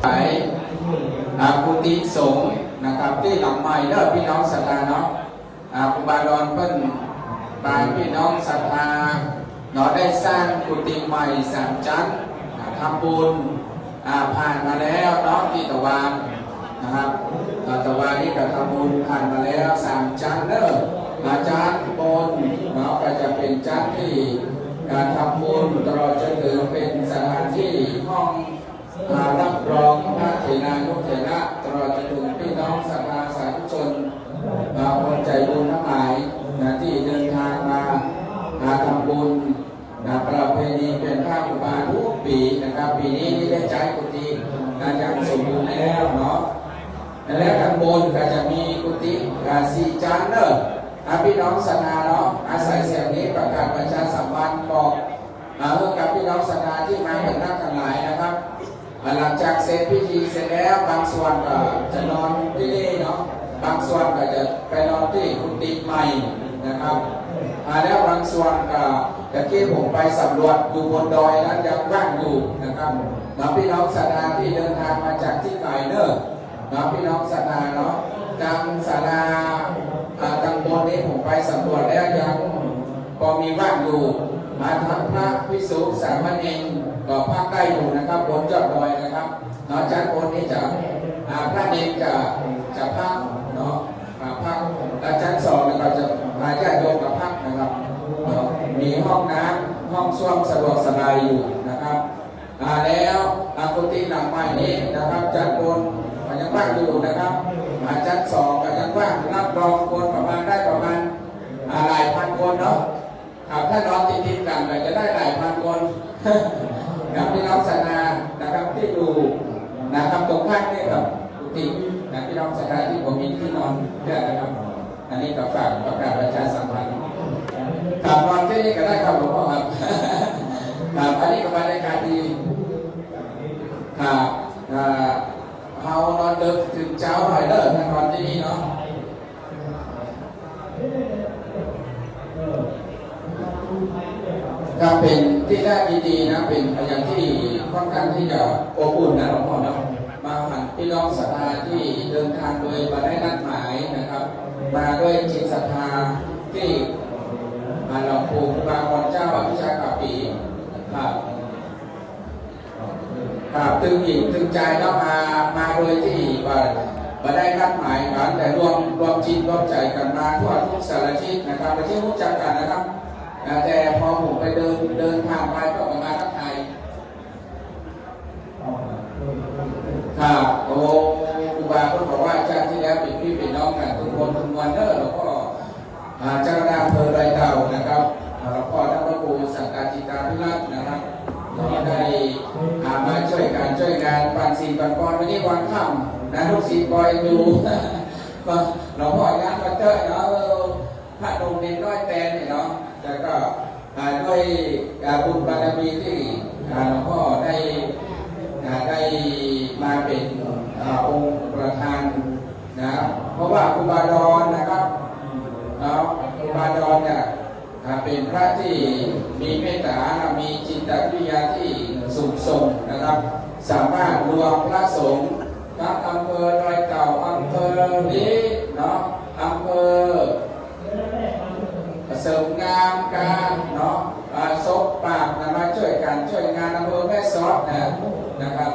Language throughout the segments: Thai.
ไปกุฏิสงฆ์นะครับที่หลังใหม่เด้อพี่น้องศรัทธาเนาะครูบาดอนเพิ่นบายพี่น้องศรัทธาเนาะได้สร้างกุฏิใหม่3 ชั้นทำบุญผ่านมาแล้วเนาะที่ตะวันนะครับตะวันนี่ก็ทำบุญผ่านมาแล้ว3 ชั้นเด้อชั้นบนเนาะก็จะเป็นชั้นที่การทำบุญตลอดจนถึงเป็นสถานที่ห้องรับรองพระเถรานุเถระตลอดจนถึงพี่น้องศรัทธาสาธุชนคนใจบุญทั้งหลายที่เดินทางมาทำบุญประเพณีเป็นผ้าอุบาทุกปีนะครับปีนี้ที่ได้ใช้กุฏิอย่างสมบูรณ์แล้วเนาะแล้วข้างบนก็จะมีกุฏิ4 ชั้นเนอะพี่น้องศรัทธาเนาะอาศัยเสียงนี้ประกาศประชาสัมพันธ์บอกกับพี่น้องศรัทธาที่มาเป็นนักทั้งหลายนะครับหลังจากเสร็จพิธีเสร็จแล้วบางส่วนก็จะนอนที่นี่เนาะบางส่วนก็จะไปนอนที่กุฏิใหม่นะครับแล้วบางส่วนก็ตะกี้ผมไปสำรวจอยู่บนดอยนั้นยังว่างอยู่นะครับพี่น้องศรัทธาที่เดินทางมาจากที่ไกลเนอะพี่น้องศรัทธาเนาะทางศาลาทางบนนี้ผมไปสำรวจแล้วยังพอมีว่างอยู่ทางพระภิกษุสามเณรก็พักได้อยู่นะครับบนยอดดอยนะครับชั้นบนนี้จะพระเนรจะพักเนาะพักและชั้น2ก็จะญาติโยมกับพักนะครับมีห้องน้ำห้องส้วมสะดวกสบายอยู่นะครับแล้วกุฏิหลังใหม่นี้นะครับชั้นบนก็ยังว่างอยู่นะครับชั้น2ก็ยังว่างรับรองคนประมาณได้ประมาณหลายพันคนเนาะถ้านอนติดๆกันก็จะได้หลายพันคนกับพี่น้องศรัทธานะครับที่อยู่นะครับตรงข้างนี่ครับกุฏิพี่น้องศรัทธาที่ผมมีที่นอนเพื่อนะครับอันนี้ก็ฝากประกาศประชาสัมพันธ์นอนที่นี่ก็ได้ครับหลวงพ่อครับอันนี้ก็บรรยากาศดีเรานอนดึกถึงเช้าหน่อยเด้อนอนที่นี่เนาะก็เป็นที่ได้ดีๆนะเป็นอย่างที่ค่อนข้างที่จะอบอุ่นนะหลวงพ่อเนาะมาผ่านพี่น้องศรัทธาที่เดินทางโดยมาได้นัดหมายนะครับมาด้วยจิตศรัทธาที่หลวงปู่ครูบาอาจารย์เจ้าอภิชาติปีครับตึงหญิงตึงใจแล้วมาโดยที่มาได้นัดหมายกันแต่รวมจิตรวมใจกันมาทั่วทุกสารทิศนะครับไม่ใช่รู้จักกันนะครับแต่พอผมไปเดินทางไปก็มาทักทายครับโอ้ครูบาก็บอกว่าชาติที่แล้วเป็นพี่เป็นน้องกันทุกคนทุกวันเด้อแล้วก็เจ้าหน้าอำเภอไรเต่านะครับแล้วก็ท่านพระครูสังฆาธิการพิรัตน์นะครับก็ได้มาช่วยงานปันศีลปันปอนวันนี้วันค่ำนะลูกศิษย์บอยดูก็หลวงพ่องานมาเจอเนาะพระดงเด่นน้อยแตนเนาะแล้วก็ด้วยบุญบารมีที่หลวงพ่อได้มาเป็นองค์ประธานนะเพราะว่าครูบาดอนนะครับครูบาดอนเนี่ยเป็นพระที่มีเมตตามีจิตวิทยาที่สูงส่งนะครับสามารถรวมพระสงฆ์ทั้งอำเภอดอยเต่าอำเภอนี้เนาะอำเภอเสริมงามการเนาะศพปากมาช่วยงานอำเภอแม่สอดนะครับ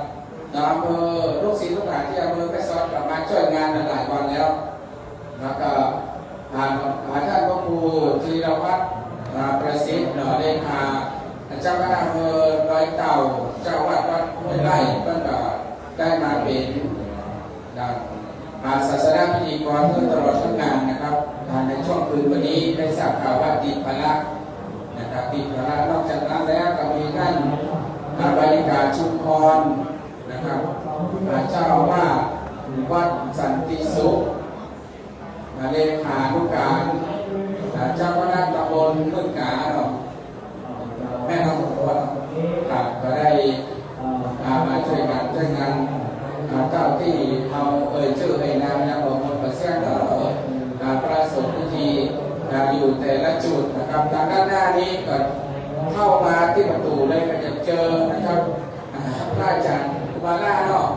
อำเภอลูกศิษย์ลูกหาที่อำเภอแม่สอดกลับมาช่วยงานหลายวันแล้วแล้วก็ท่านพระครูธีรวัฒน์ประสิทธิ์เลขาเจ้าคณะอำเภอดอยเต่าเจ้าวัดห้วยไร่ก็ได้มาเป็นศาสนาพิธีกรตลอดทั้งงานนะครับในช่วงคืนวันนี้ได้ทราบข่าวว่าติดภาระนะครับติดภาระนอกจากนั้นแล้วก็มีท่านบริการชุมพรนะครับเจ้าว่าวัดสันติสุขเลขานุการเจ้าคณะตำบลเมืองกาเนาะแม่น้องคนก็ได้มาช่วยงานเจ้าที่เอาชื่อในามนะบอกคนประเสริฐประสบพิธีอยู่แต่ละจุดนะครับทางด้านหน้านี้ก็เข้ามาที่ประตูเลยก็จะเจอนะครับพระอาจารย์ วาล่าเนาะ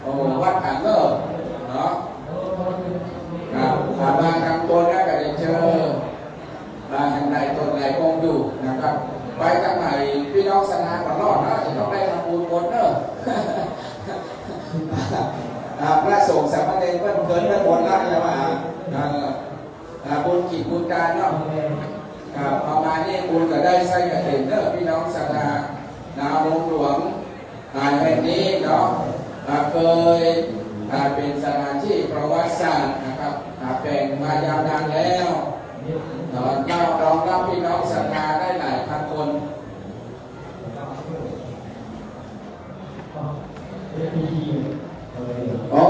โอ้วัดผ่านเลิกเนาะครับบางคำตัวนี้ก็จะเจอบางแห่งใดตนใดคงอยู่นะครับไปทางไหนพี่น้องสนานก่อนรอดนะจะต้องได้ทำบุญหมดเนอะพระสงฆ์สามเณรเพื่อนเพื่อนเพื่อนบนละจะมาบุญกิจบุญการเนาะประมาณนี้บุญก็ได้ใส่กระถิ่นเนอะพี่น้องศรัทธาหลวงแห่งนี้เนาะเคยเป็นสถานที่ประวัติศาสตร์นะครับแบ่งมายาวนานแล้วเรารองรับพี่น้องศรัทธาได้หลายพันคนอ๋อ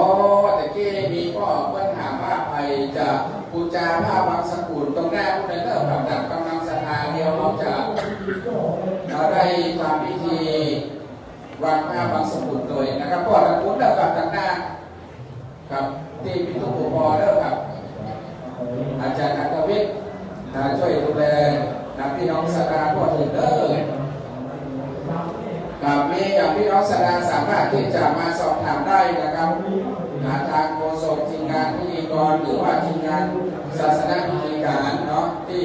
แต่กี้มีก็เพิ่นถามว่าไปจะบูชาผ้าบางสกุลตรงหน้าพวกนั้นเริ่มกับดับกำลังศรัทธาเดียวเราจะเราได้ทำพิธีวางผ้าบางสกุลโดยนะครับพ่อตะพุทธเริ่มกับต่างหน้าครับที่พิทุปพอเริ่มกับอาจารย์อัตวิทย์ช่วยดูแลพี่น้องศรัทธาทั่วถึงเด้อมีอย่างพี่น้องศรัทธาสามารถที่จะมาสอบถามได้นะครับทางโฆษกทีมงานพิธีกรหรือว่าทีมงานศาสนาพิธีการเนาะที่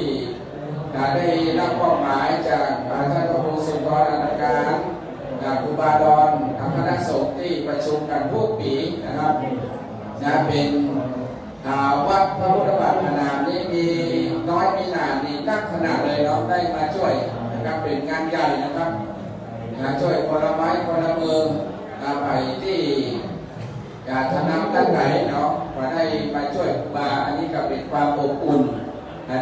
ได้รับมอบหมายจากท่านพระครูสุนทรอนันตการครูบาดอนคณะสงฆ์ที่ประชุมกันทุกปีนะครับเป็นวัดพระพุทธบาทขนาดนี้มีน้อยมีหนานี่ตั้งขนาดเลยเนาะได้มาช่วยนะครับเป็นงานใหญ่นะครับช่วยคนละไม้คนละมือไปที่ถนนด้านไหนเนาะมาได้มาช่วยบาอันนี้ก็เป็นความอบอุ่น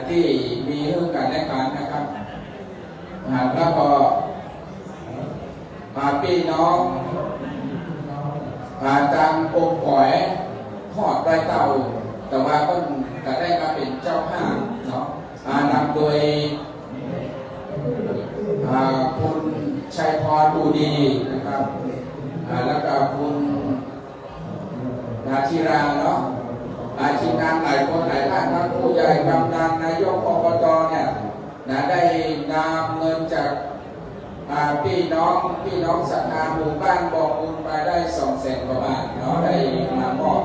ที่มีเรื่องกันและกันนะครับแล้วก็พี่น้องตามองค์ก่อยทอดใบเต่าแต่ว่าก็ได้มาเป็นเจ้าภาพเนาะนำโดยคุณชัยพรดูดีนะครับแล้วก็คุณธีราเนาะทีมงานหลายคนหลายท่านทั้งผู้ใหญ่กำนันนายกอบจเนี่ยได้นำเงินจากพี่น้องศรัทธาหมู่บ้านบอกบุญไปได้200,000 กว่าบาทเนาะได้มามอบ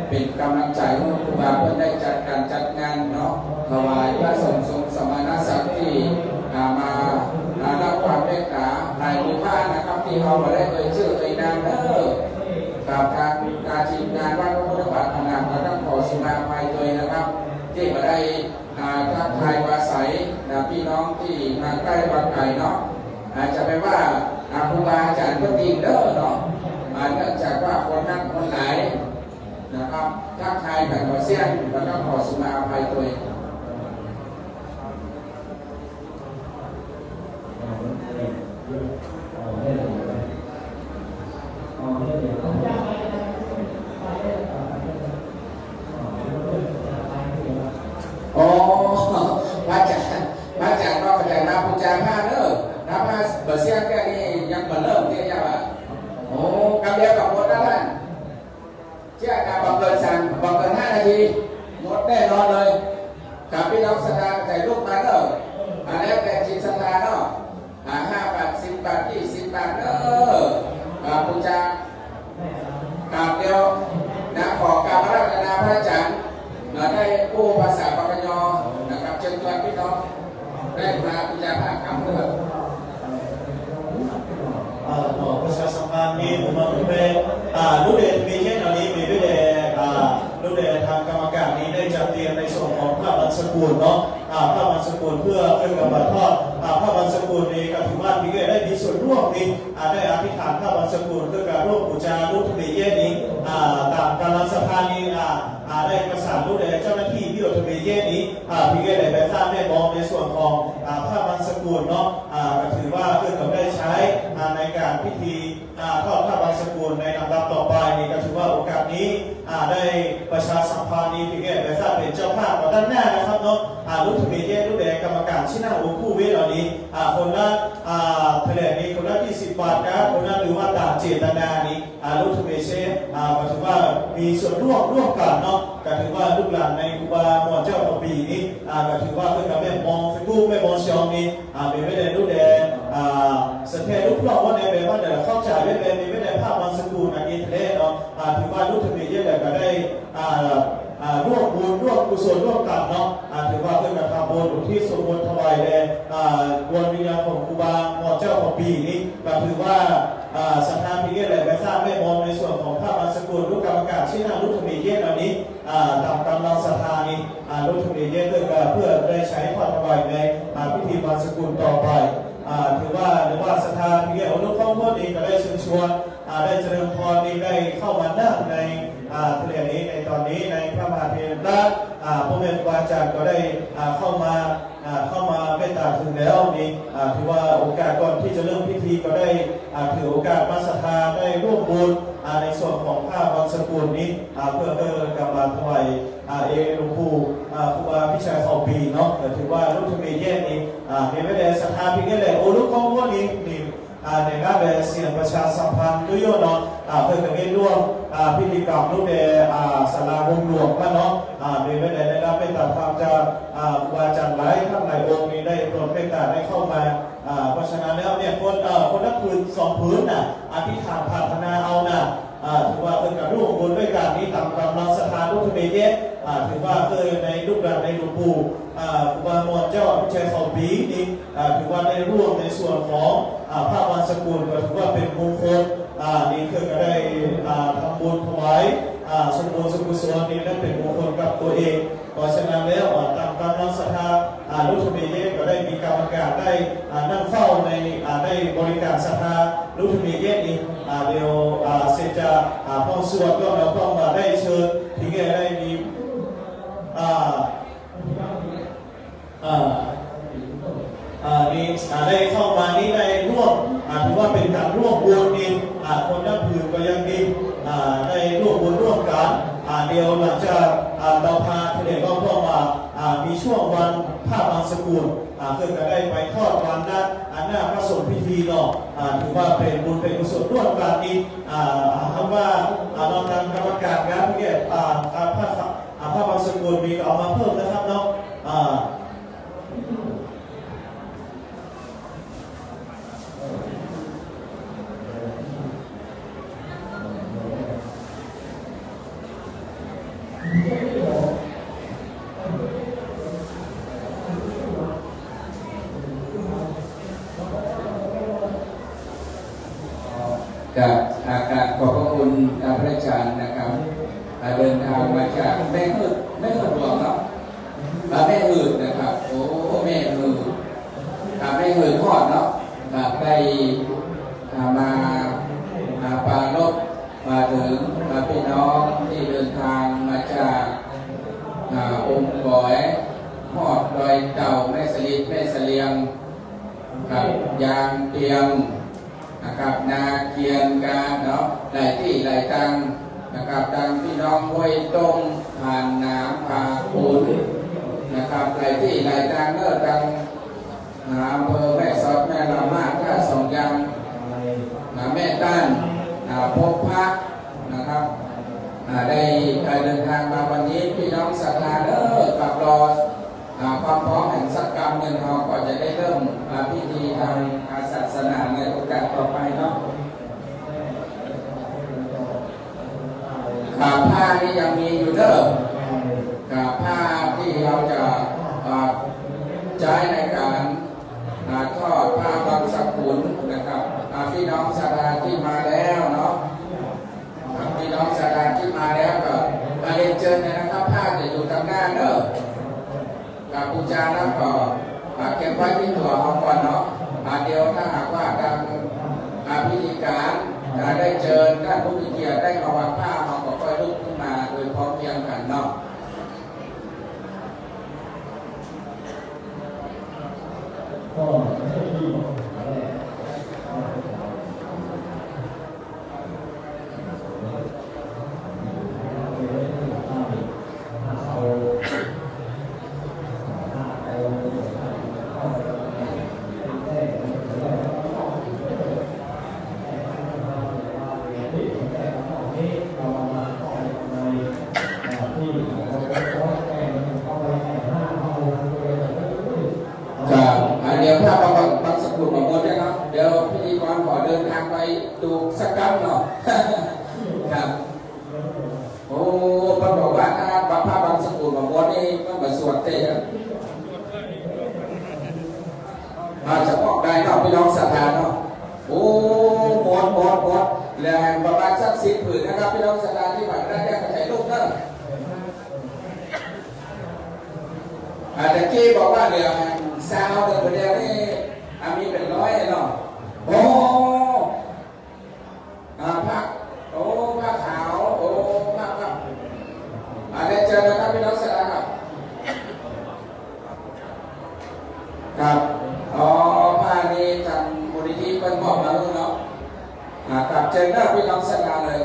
เป็นกำลังใจให้ครูบาเพื่อได้จัดงานเนาะถวายพระสงฆ์ทรงสมณศักดิ์ที่มารับความเมตตาในหมู่บ้านนะครับที่เขามาได้ชื่อนามกับทางทีมงานวัดพระพุทธบาทขนาดแล้วก็ขอสุมาภัยด้วยนะครับที่มาได้ทักทายวาศัยพี่น้องที่มาใกล้บางไก่เนาะอาจจะไปว่าครูบาอาจารย์ก็ดีเด้อเนาะเนื่องจากว่าคนนั่งคนไหนนะครับทักทายกันขอเสียงแล้วก็ขอสุมาภัยด้วยพระอาจารย์ก็กระจายมาบูชาผ้าเนอะถ้าผ้าเบอร์เสียงแค่นี้ยังมาเริ่มเที่ยงอ่ะโอ้กำเดียวกับหมดแล้วนะเชื่อการบังเกิน5 นาทีหมดแน่นอนเลยกับพี่น้องศรัทธาใส่ลูกมาเนอะแล้วแต่จิตศรัทธาเนาะ5 บาท 10 บาท 20 บาทเนอะบูชากราบเดียวขอกราบพระราชนาพระอาจารย์ได้ผู้ภาษาปากยอนะครับเชิญชวนพี่น้องได้มาพิจารณาคำด้วยประชาสัมพันธ์มีผมมาเป็นลูกเด็กมีแค่ตอนนี้มีด้วยเด็กลูกเด็กทางกรรมการนี้ได้จัดเตรียมในส่วนของผ้าบรรสกุลเนาะผ้าบรรสกุลเพื่อกำบัดทอดผ้าบรรสกุลนี้ก็ถือว่าพี่เกได้มีส่วนร่วมนี้ได้อธิษฐานผ้าบรรสกุลเพื่อการร่วมบูชาลูกทะเบียนนี้ตามกำลังสภานี้ได้ประสานลูกเด็กเจ้าหน้าที่ที่ทะเบียนนี้พี่เกได้ไปทราบได้มองในส่วนของผ้าบรรสกุลเนาะก็ถือว่าเพื่อได้ใช้ในการพิธีทอดผ้าบางสกุลในลำดับต่อไปนี่ก็ถือว่าโอกาสนี้ได้ประชาสัมพันธ์นี้พี่แก่ได้ทราบเป็นเจ้าภาพด้านหน้านะครับเนาะรุ่นทะเบียนรุ่นแดงกรรมการชิ้นหน้าองค์ผู้เวทเหล่านี้คนละแถลงนี้คนละ20 บาทนะคนละหรือว่าตามเจตนานี้รุ่นทะเบียนเช่ก็ถือว่ามีส่วนร่วมกันเนาะก็ถือว่าลูกหลานในครูบาหมอเจ้าพปีนี้ก็ถือว่าเพื่อนกับแม่มองเฟซบุ๊กแม่มองชองนี้เป็นไม่ได้รุ่นแดงสเตลูกหลอกว่าในแบบว่าเดี๋ยวเข้าใจไม่เป็นไม่ได้ภาพมา ถือว่าลูกทะเบียนเยอะเลยก็ได้ร่วมบุญร่วมกุศลร่วมกันเนาะถือว่าเพื่อนกระทำบุญที่สมบูรณ์ถวายแด่ดวงวิญญาณของครูบาหมอเจ้าของปีนี้ก็ถือว่าสถานพิเศษเลยไปสร้างไม่มองในส่วนของพระบางสกุลลูกกรรมการที่นั่งลูกทะเบียนเยอะเหล่านี้ตามกำลังศรัทธานี้ลูกทะเบียนเยอะเพื่อได้ใช้พรถวายในพิธีบางสกุลต่อไปถือว่าสถานพิเศษอนุเคราะห์พวกนี้ก็ได้เชิญชวนได้เจริญพรนี้ได้เข้ามานั่งในทะเลนี้ในตอนนี้ในพระมหาเถรพระเมตตาจารย์ก็ได้เข้ามาเมตตาถึงแล้วนี้ถือว่าโอกาสก่อนที่จะเริ่มพิธีก็ได้ถือโอกาสมาศรัทธาได้ร่วมบุญในส่วนของผ้าบางสกุลนี้เพื่อกำลังถวายหลวงปู่ครูบาพิชัยเขาปีเนาะถือว่าลูกทะเบียนแยกนี้มีไม่ได้ศรัทธาเพียงแค่ไหนโอ้ลูกของพวกนี้ในงานแบบเสียงประชาสัมพันธ์ด้วยเนาะเพื่อจะได้ร่วมพิธีกรรมรูปแบบศาลาวงหลวงกันเนาะมีไม่ได้รับเป็นตัดความจากครูบาอาจารย์หลายท่านหลายองค์นี้ได้โปรดเมตตาได้เข้ามาเพราะฉะนั้นแล้วเนี่ยคนละพื้น2พื้นอธิษฐานพัฒนาเอาถือว่าเป็นการร่วมบุญด้วยการนี้ตามกำลังศรัทธาลูกทะเบียนเยอะถือว่าเคยในรูปแบบในหลวงปู่ครูบาหมอเจ้าพิชัยเขาปีนี้ถือว่าได้ร่วมในส่วนของพระบางสกุลก็ถือว่าเป็นมงคลนี่คือก็ได้ทำบุญถวายสมบูรณ์สกุศลนี้นั้นเป็นมงคลกับตัวเองเพราะฉะนั้นแล้วตามกำลังศรัทธาลูกทะเบียนเยอะก็ได้มีกรรมการได้นั่งเฝ้าในได้บริการศรัทธาลูกทะเบียนเยอะนี้เดี๋ยวเสร็จจากพ้องสวดก็เราต้องมาได้เชิญถึงจะได้มีนี่ได้เข้ามานี้ได้ร่วมถือว่าเป็นการร่วมบุญนี่คนนับถือก็ยังดีได้ร่วมบุญร่วมกันเดียวหลังจากเราพาทะเลก็เข้ามามีช่วงวันผ้าบางสกุลเพื่อจะได้ไปทอดวันนั้นหน้าพระสงฆ์พิธีเนาะถือว่าเป็นบุญเป็นกุศลร่วมกันนี่คำว่าเราทำกรรมการงานเกี่ยวกับผ้าบางสกุลมีเอามาเพิ่มนะครับเนาะกับอากาศขอบพระคุณพระอาจารย์นะครับเดินทางมาจากแม่หืดหลวงเนาะแม่หืดนะครับโอ้แม่หืดแม่หืดทอดเนาะได้มาปรารภมาถึงพี่น้องที่เดินทางมาจากองค์ก๋อยทอดดอยเต่าแม่สลิดแม่เสลียงกับยางเตียงนะครับนาเกียนการเนาะหลายที่หลายตังนะครับดังพี่น้องห้วยตรงผ่านน้ำผ่าปูนนะครับหลายที่หลายตังเนอะดังอำเภอแม่สอดแม่ลำมาท่าสองยางแม่ต้านพบพระนะครับได้เดินทางมาวันนี้พี่น้องศรัทธาเนอะกับรอความพร้อมแห่งสักกรรมหนึ่งเราก็จะได้เริ่มพิธีทางศาสนาในโอกาสต่อไปเนาะผ้านี่ยังมีอยู่เด้อผ้าที่เราจะใช้ในการทอดผ้าบางสกุลนะครับพี่น้องศรัทธาที่มาแล้วเนาะพี่น้องศรัทธาที่มาแล้วก็เรียนเชิญนะครับผ้าจะอยู่ตรงหน้าเด้อบูชาแล้วก็เก็บไว้ที่ตัวเขาก่อนเนาะเดียวถ้าหากว่าทางพิธีการได้เชิญท่านผู้มีเกียรติได้มาวางผ้าเขาก็ค่อยลุกขึ้นมาโดยพร้อมเพรียงกันเนาะ มาณสัก10 ผืนนะครับพี่น้องศรัทธาที่ผ่านได้แค่ถ่ายรูปเนอะแต่กี้บอกว่าเหลือซาวเดือนเดียวนี่มีเป็น100เนาะโอ้ผ้าโอ้ผ้าขาวโอ้ผ้าครับได้เจอนะครับพี่น้องศรัทธาครับครับอ๋อผ้านี้ทางมูลนิธิเป็นมอบมาลูกเนาะครับเจอหน้าพี่น้องศรัทธาเลย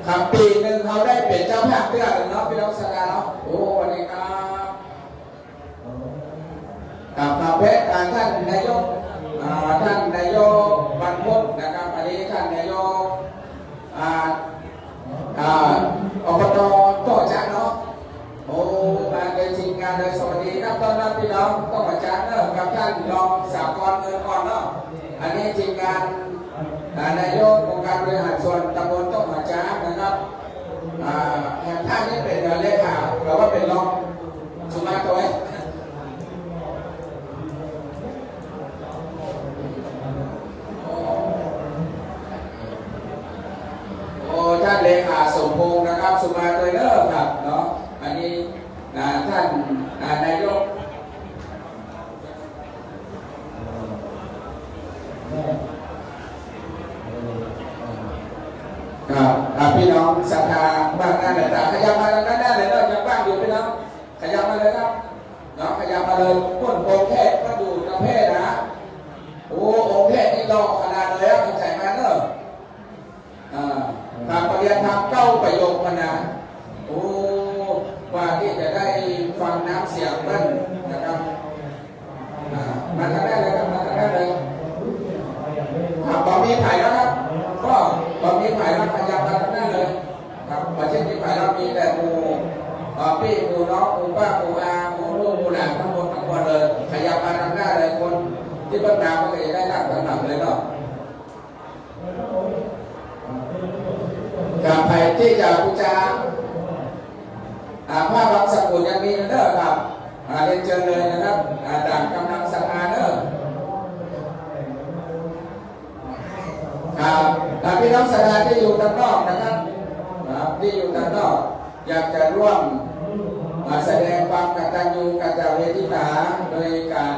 ครับปีหนึ่งเขาได้เป็นเจ้าภาพเดือนเนาะพี่น้องศรัทธาเนาะโอ้วันนี้ครับกับพระเพชรท่านนายกท่านนายกบรรพุทธนะครับอันนี้ท่านนายกอบตโต้จักเนาะโอ้มาโดยทีมงานโดยสวัสดีครับต้อนรับพี่น้องต้องมาจักเนอะกับท่านรองสากลเงินก่อนเนาะอันนี้ทีมงานนายกองค์การบริหารส่วนตำบลต้องมาจักนะครับแห่งท่านนี้เป็นเลขาหรือว่าเป็นรองสุมาตัวเองท่านเลขาสมพงศ์นะครับสุมาเตยเลอร์ครับเนาะอันนี้ท่านนายกครับพี่น้องศรัทธาบ้านหน้าต่างขยับมาด้านหน้าเลยเนาะยังบ้างอยู่พี่น้องขยับมาเลยครับเนาะขยับมาเลยต้นโพแพทย์ก็อยู่ประเภทนะโอ้องค์แพทย์นี่รอขนาดเลยอ่ะเข้าใจไหมเนอะทำปริญญาธรรม9 ประโยคมานะโอ้ว่าที่จะได้ฟังน้ำเสียงนั่นนะครับมาทางได้เลยครับมาทางได้เลยบอมีถ่ายแล้วครับก็บอมีถ่ายแล้วพยายามมาทางได้เลยครับประเทศที่ถ่ายเรามีแต่หมู่พี่หมู่น้องหมู่ป้าหมู่อาหมู่ลูกหมู่หลานทั้งหมดเลยพยายามมาทางได้เลยคนที่เพิ่งมาก็จะได้นั่งหลังเลยเนาะกับใครที่จะบูชาพระบางสกุลยังมีเด้อครับเรียนเชิญเลยนะครับด่านกำลังศรัทธาเด้อครับพี่น้องศรัทธาที่อยู่ด้านนอกนะครับที่อยู่ด้านนอกอยากจะร่วมแสดงความกตัญญูกตเวทิตาโดยการ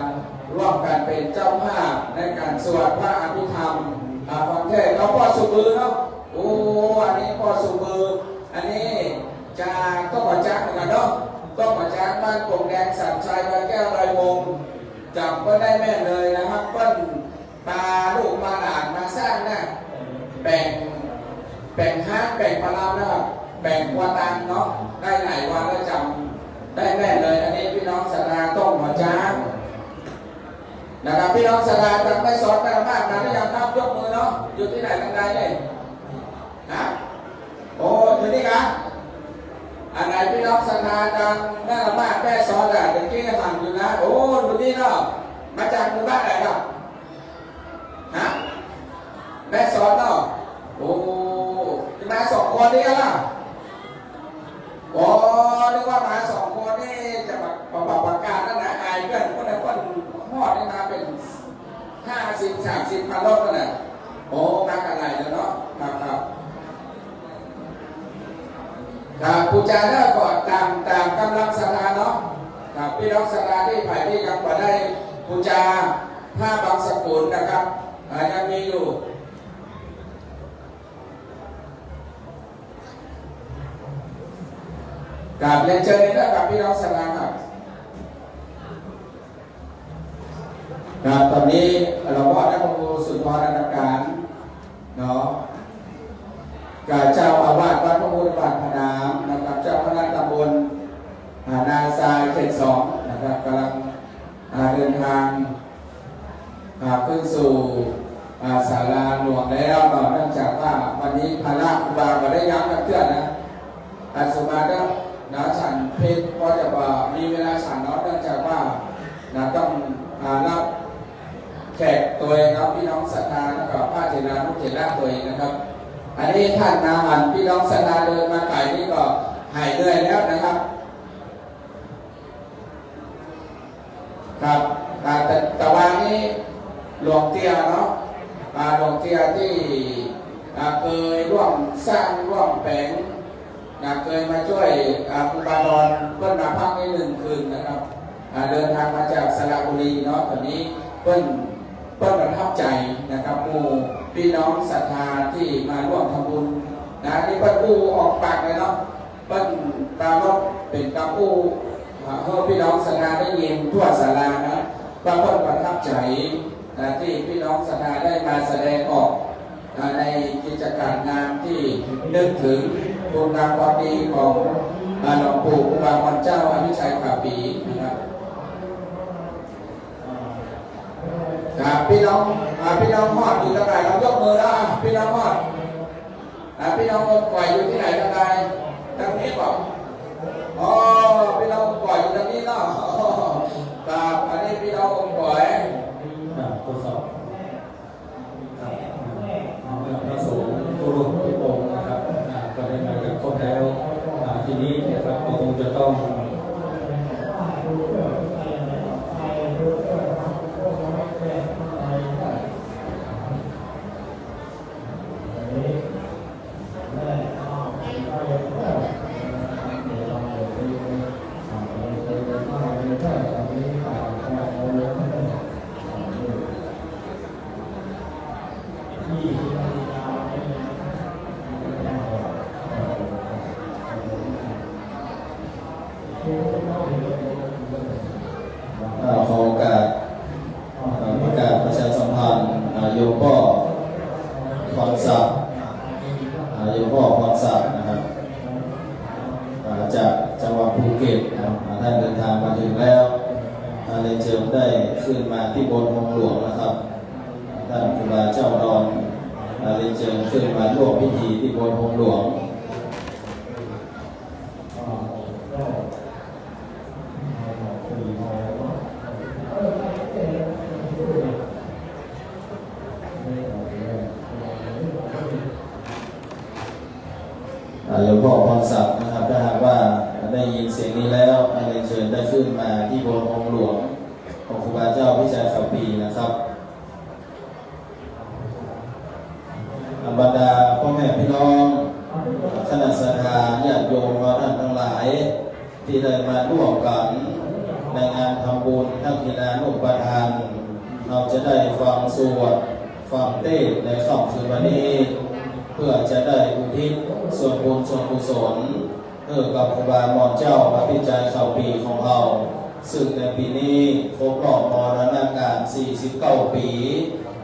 ร่วมกันเป็นเจ้าภาพในการสวดพระอภิธรรมฟังเทศน์เราพ่อสุบือเนาะโอ้อันนี้พ่อสุบืออันนี้จะต้องมาจ้างเหมือนกันเนาะต้องมาจ้างบ้านกงแดงสันชัยใบแก้วไรวงจำก็ได้แม่เลยนะครับเปิ้ลปลาลูกมาหลานมาสร้างนะแบ่งห้างแบ่งพลามนะครับแบ่งวัตังเนาะได้ไหนวันแล้วจำได้แม่เลยอันนี้พี่น้องศรัทธาต้องมาจ้างนะครับพี่น้องศรัทธาจะไม่สอนกันมากนะที่ยังนับยกมือเนาะอยู่ที่ไหนทางใดเลยโอ้อยู่นี่กันอันไหนพี่น้องศรัทธาดังแม่ละบ้านแม่สอนอ่ะเด็กกี้หันอยู่นะโอ้อยู่นี่เนาะมาจากหมู่บ้านไหนครับแม่สอนเนาะโอ้มา2 คนนี่กันล่ะโอ้นึกว่ามา2 คนนี่จะประกาศนั่นนะอายเพื่อนคนไหนคนหอดนี่มาเป็น50 30 พันรอบนั่นแหละโอ้มากันไหนแล้วเนาะครับบูชาเลิกก่อนตามกำลังศรัทธาเนาะครับพี่น้องศรัทธาที่ผ่านที่ยังมาได้บูชาผ้าบางสกุลนะครับยังมีอยู่กับเรียนเชิญนะครับพี่น้องศรัทธาครับตอนนี้เราก็ได้พระครูสุนทรอนันตการเนาะกับเจ้าอาวาสวัดพระพุทธบาทพนามนะครับเจ้าคณะตำบลนาทรายเขต 2นะครับกำลังเดินทางขึ้นสู่ศาลาหลวงแล้วเนื่องจากว่าวันนี้ภาระครูบาก็ได้ย้ำกับเพื่อนนะอาสุมาก็ฉันเพชรก็จะมีเวลาฉันเนาะเนื่องจากว่าต้องรับแขกตัวเองครับพี่น้องศรัทธาแล้วก็พระเถรานุเถระตัวเองนะครับอันนี้ท่านนาหันพี่น้องศรัทธาเดินมาไก่นี่ก็หายเหนื่อยแล้วนะครับครับแต่วันนี้หลวงเตี้ยเนาะ ดอกเทียที่เคยร่วมสร้างร่วมแปลงเคยมาช่วยครูบาดอนเพิ่นมาพักได้1 คืนนะครับเดินทางมาจากสระบุรีเนาะตอนนี้เพิ่นประทับใจนะครับหมู่พี่น้องศรัทธาที่มาร่วมทำบุญที่เพิ่นผู้ออกปากเลยเนาะเพิ่นปราลบเป็นกับผู้ให้พี่น้องศรัทธาได้ยินทั่วศาลานะว่าเพิ่นประทับใจที่พี่น้องศรัทธาได้มาแสดงออกในกิจการงานที่นึกถึงคุณงามความดีของหลวงปู่ครูบาวันเจ้าอภิชัยขาปีนะครับพี่น้องฮอดอยู่ที่ไหนเรายกมือแล้วพี่น้องฮอดพี่น้องคนปล่อยอยู่ที่ไหนทางใดทางนี้บอกอ๋อพี่น้องปล่อยอยู่ทางนี้เนาะครับอันนี้พี่น้องคนปล่อยทดสอบพระสงฆ์ผู้ร่วมทุกองค์นะครับก็ได้มากันครบแล้วทีนี้นะครับก็คงจะต้องขอโอกาสประกาศประชาสัมพันธ์โยมพ่อพรศักดิ์โยมพ่อพรศักดิ์นะครับจากจังหวัดภูเก็ตท่านเดินทางมาถึงแล้วเรียนเชิญได้ขึ้นมาที่บนองค์หลวงนะครับท่านครูบาเจ้าดอนเรียนเชิญขึ้นมาร่วมพิธีที่บนองค์หลวงหลวงพ่อพรศักดิ์นะครับถ้าหากว่าได้ยินเสียงนี้แล้วเรียนเชิญได้ขึ้นมาที่บนองค์หลวงของครูบาเจ้าพิชัยขับปีนะครับบรรดาพ่อแม่พี่น้องคณะศรัทธาญาติโยมท่านทั้งหลายที่ได้มาร่วมกันในงานทำบุญทั้งกินานุปทานเราจะได้ฟังสวดฟังเทศน์ในค่ำคืนวันนี้เพื่อจะได้อุทิศส่วนบุญส่วนกุศลเพื่อกับครูบาหมอนเจ้าอภิชัยขับปีของเราซึ่งในปีนี้ครบรอบมรณกาล49 ปี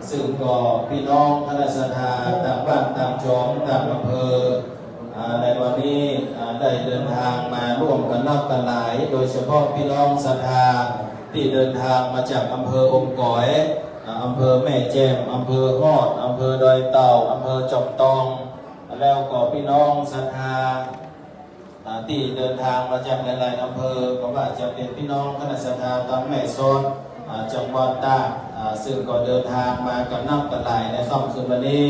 ซึ่งก็พี่น้องคณะศรัทธาต่างบ้านต่างช่องต่างอำเภอในวันนี้ได้เดินทางมาร่วมกันนับกันหลายโดยเฉพาะพี่น้องศรัทธาที่เดินทางมาจากอำเภออมก๋อยอำเภอแม่แจ่มอำเภอฮอดอำเภอดอยเต่าอำเภอจอมตองแล้วก็พี่น้องศรัทธาที่เดินทางมาจากหลายๆอำเภอก็ว่าจะเป็นพี่น้องคณะศรัทธาตำแม่โซนจังหวัดตากซึ่งก็เดินทางมากันนับกันหลายในค่ำคืนวันนี้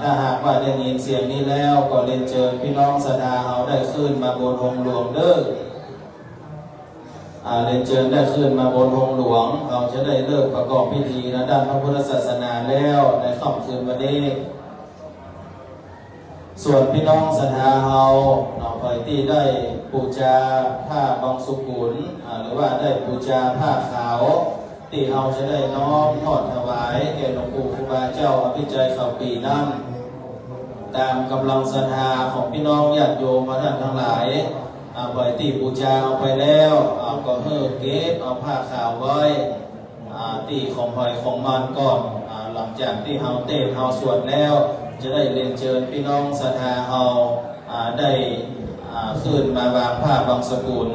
ถ้าหากว่าได้ยินเสียงนี้แล้วก็เรียนเชิญพี่น้องศรัทธาเราได้ขึ้นมาบนองค์หลวงเด้อเรียนเชิญได้ขึ้นมาบนองค์หลวงเราจะได้เริ่มประกอบพิธีในด้านพระพุทธศาสนาแล้วในค่ำคืนวันนี้ส่วนพี่น้องศรัทธาเราไปที่ได้บูชาผ้าบางสุกุลหรือว่าได้บูชาผ้าขาวที่เราจะได้น้อมทอดถวายแก่หลวงปู่ครูบาเจ้าอภิชัยขับปีนั้นตามกำลังศรัทธาของพี่น้องญาติโยมมาท่านทั้งหลายไปที่บูชาเอาไปแล้วก็เฮือเก็บเอาผ้าขาวไว้ที่ของหอยของมันก่อนหลังจากที่เราเต้นเราสวดแล้วจะได้เรียนเชิญพี่น้องศรัทธาเราได้ขึ้นมาวางผ้าบางสกุล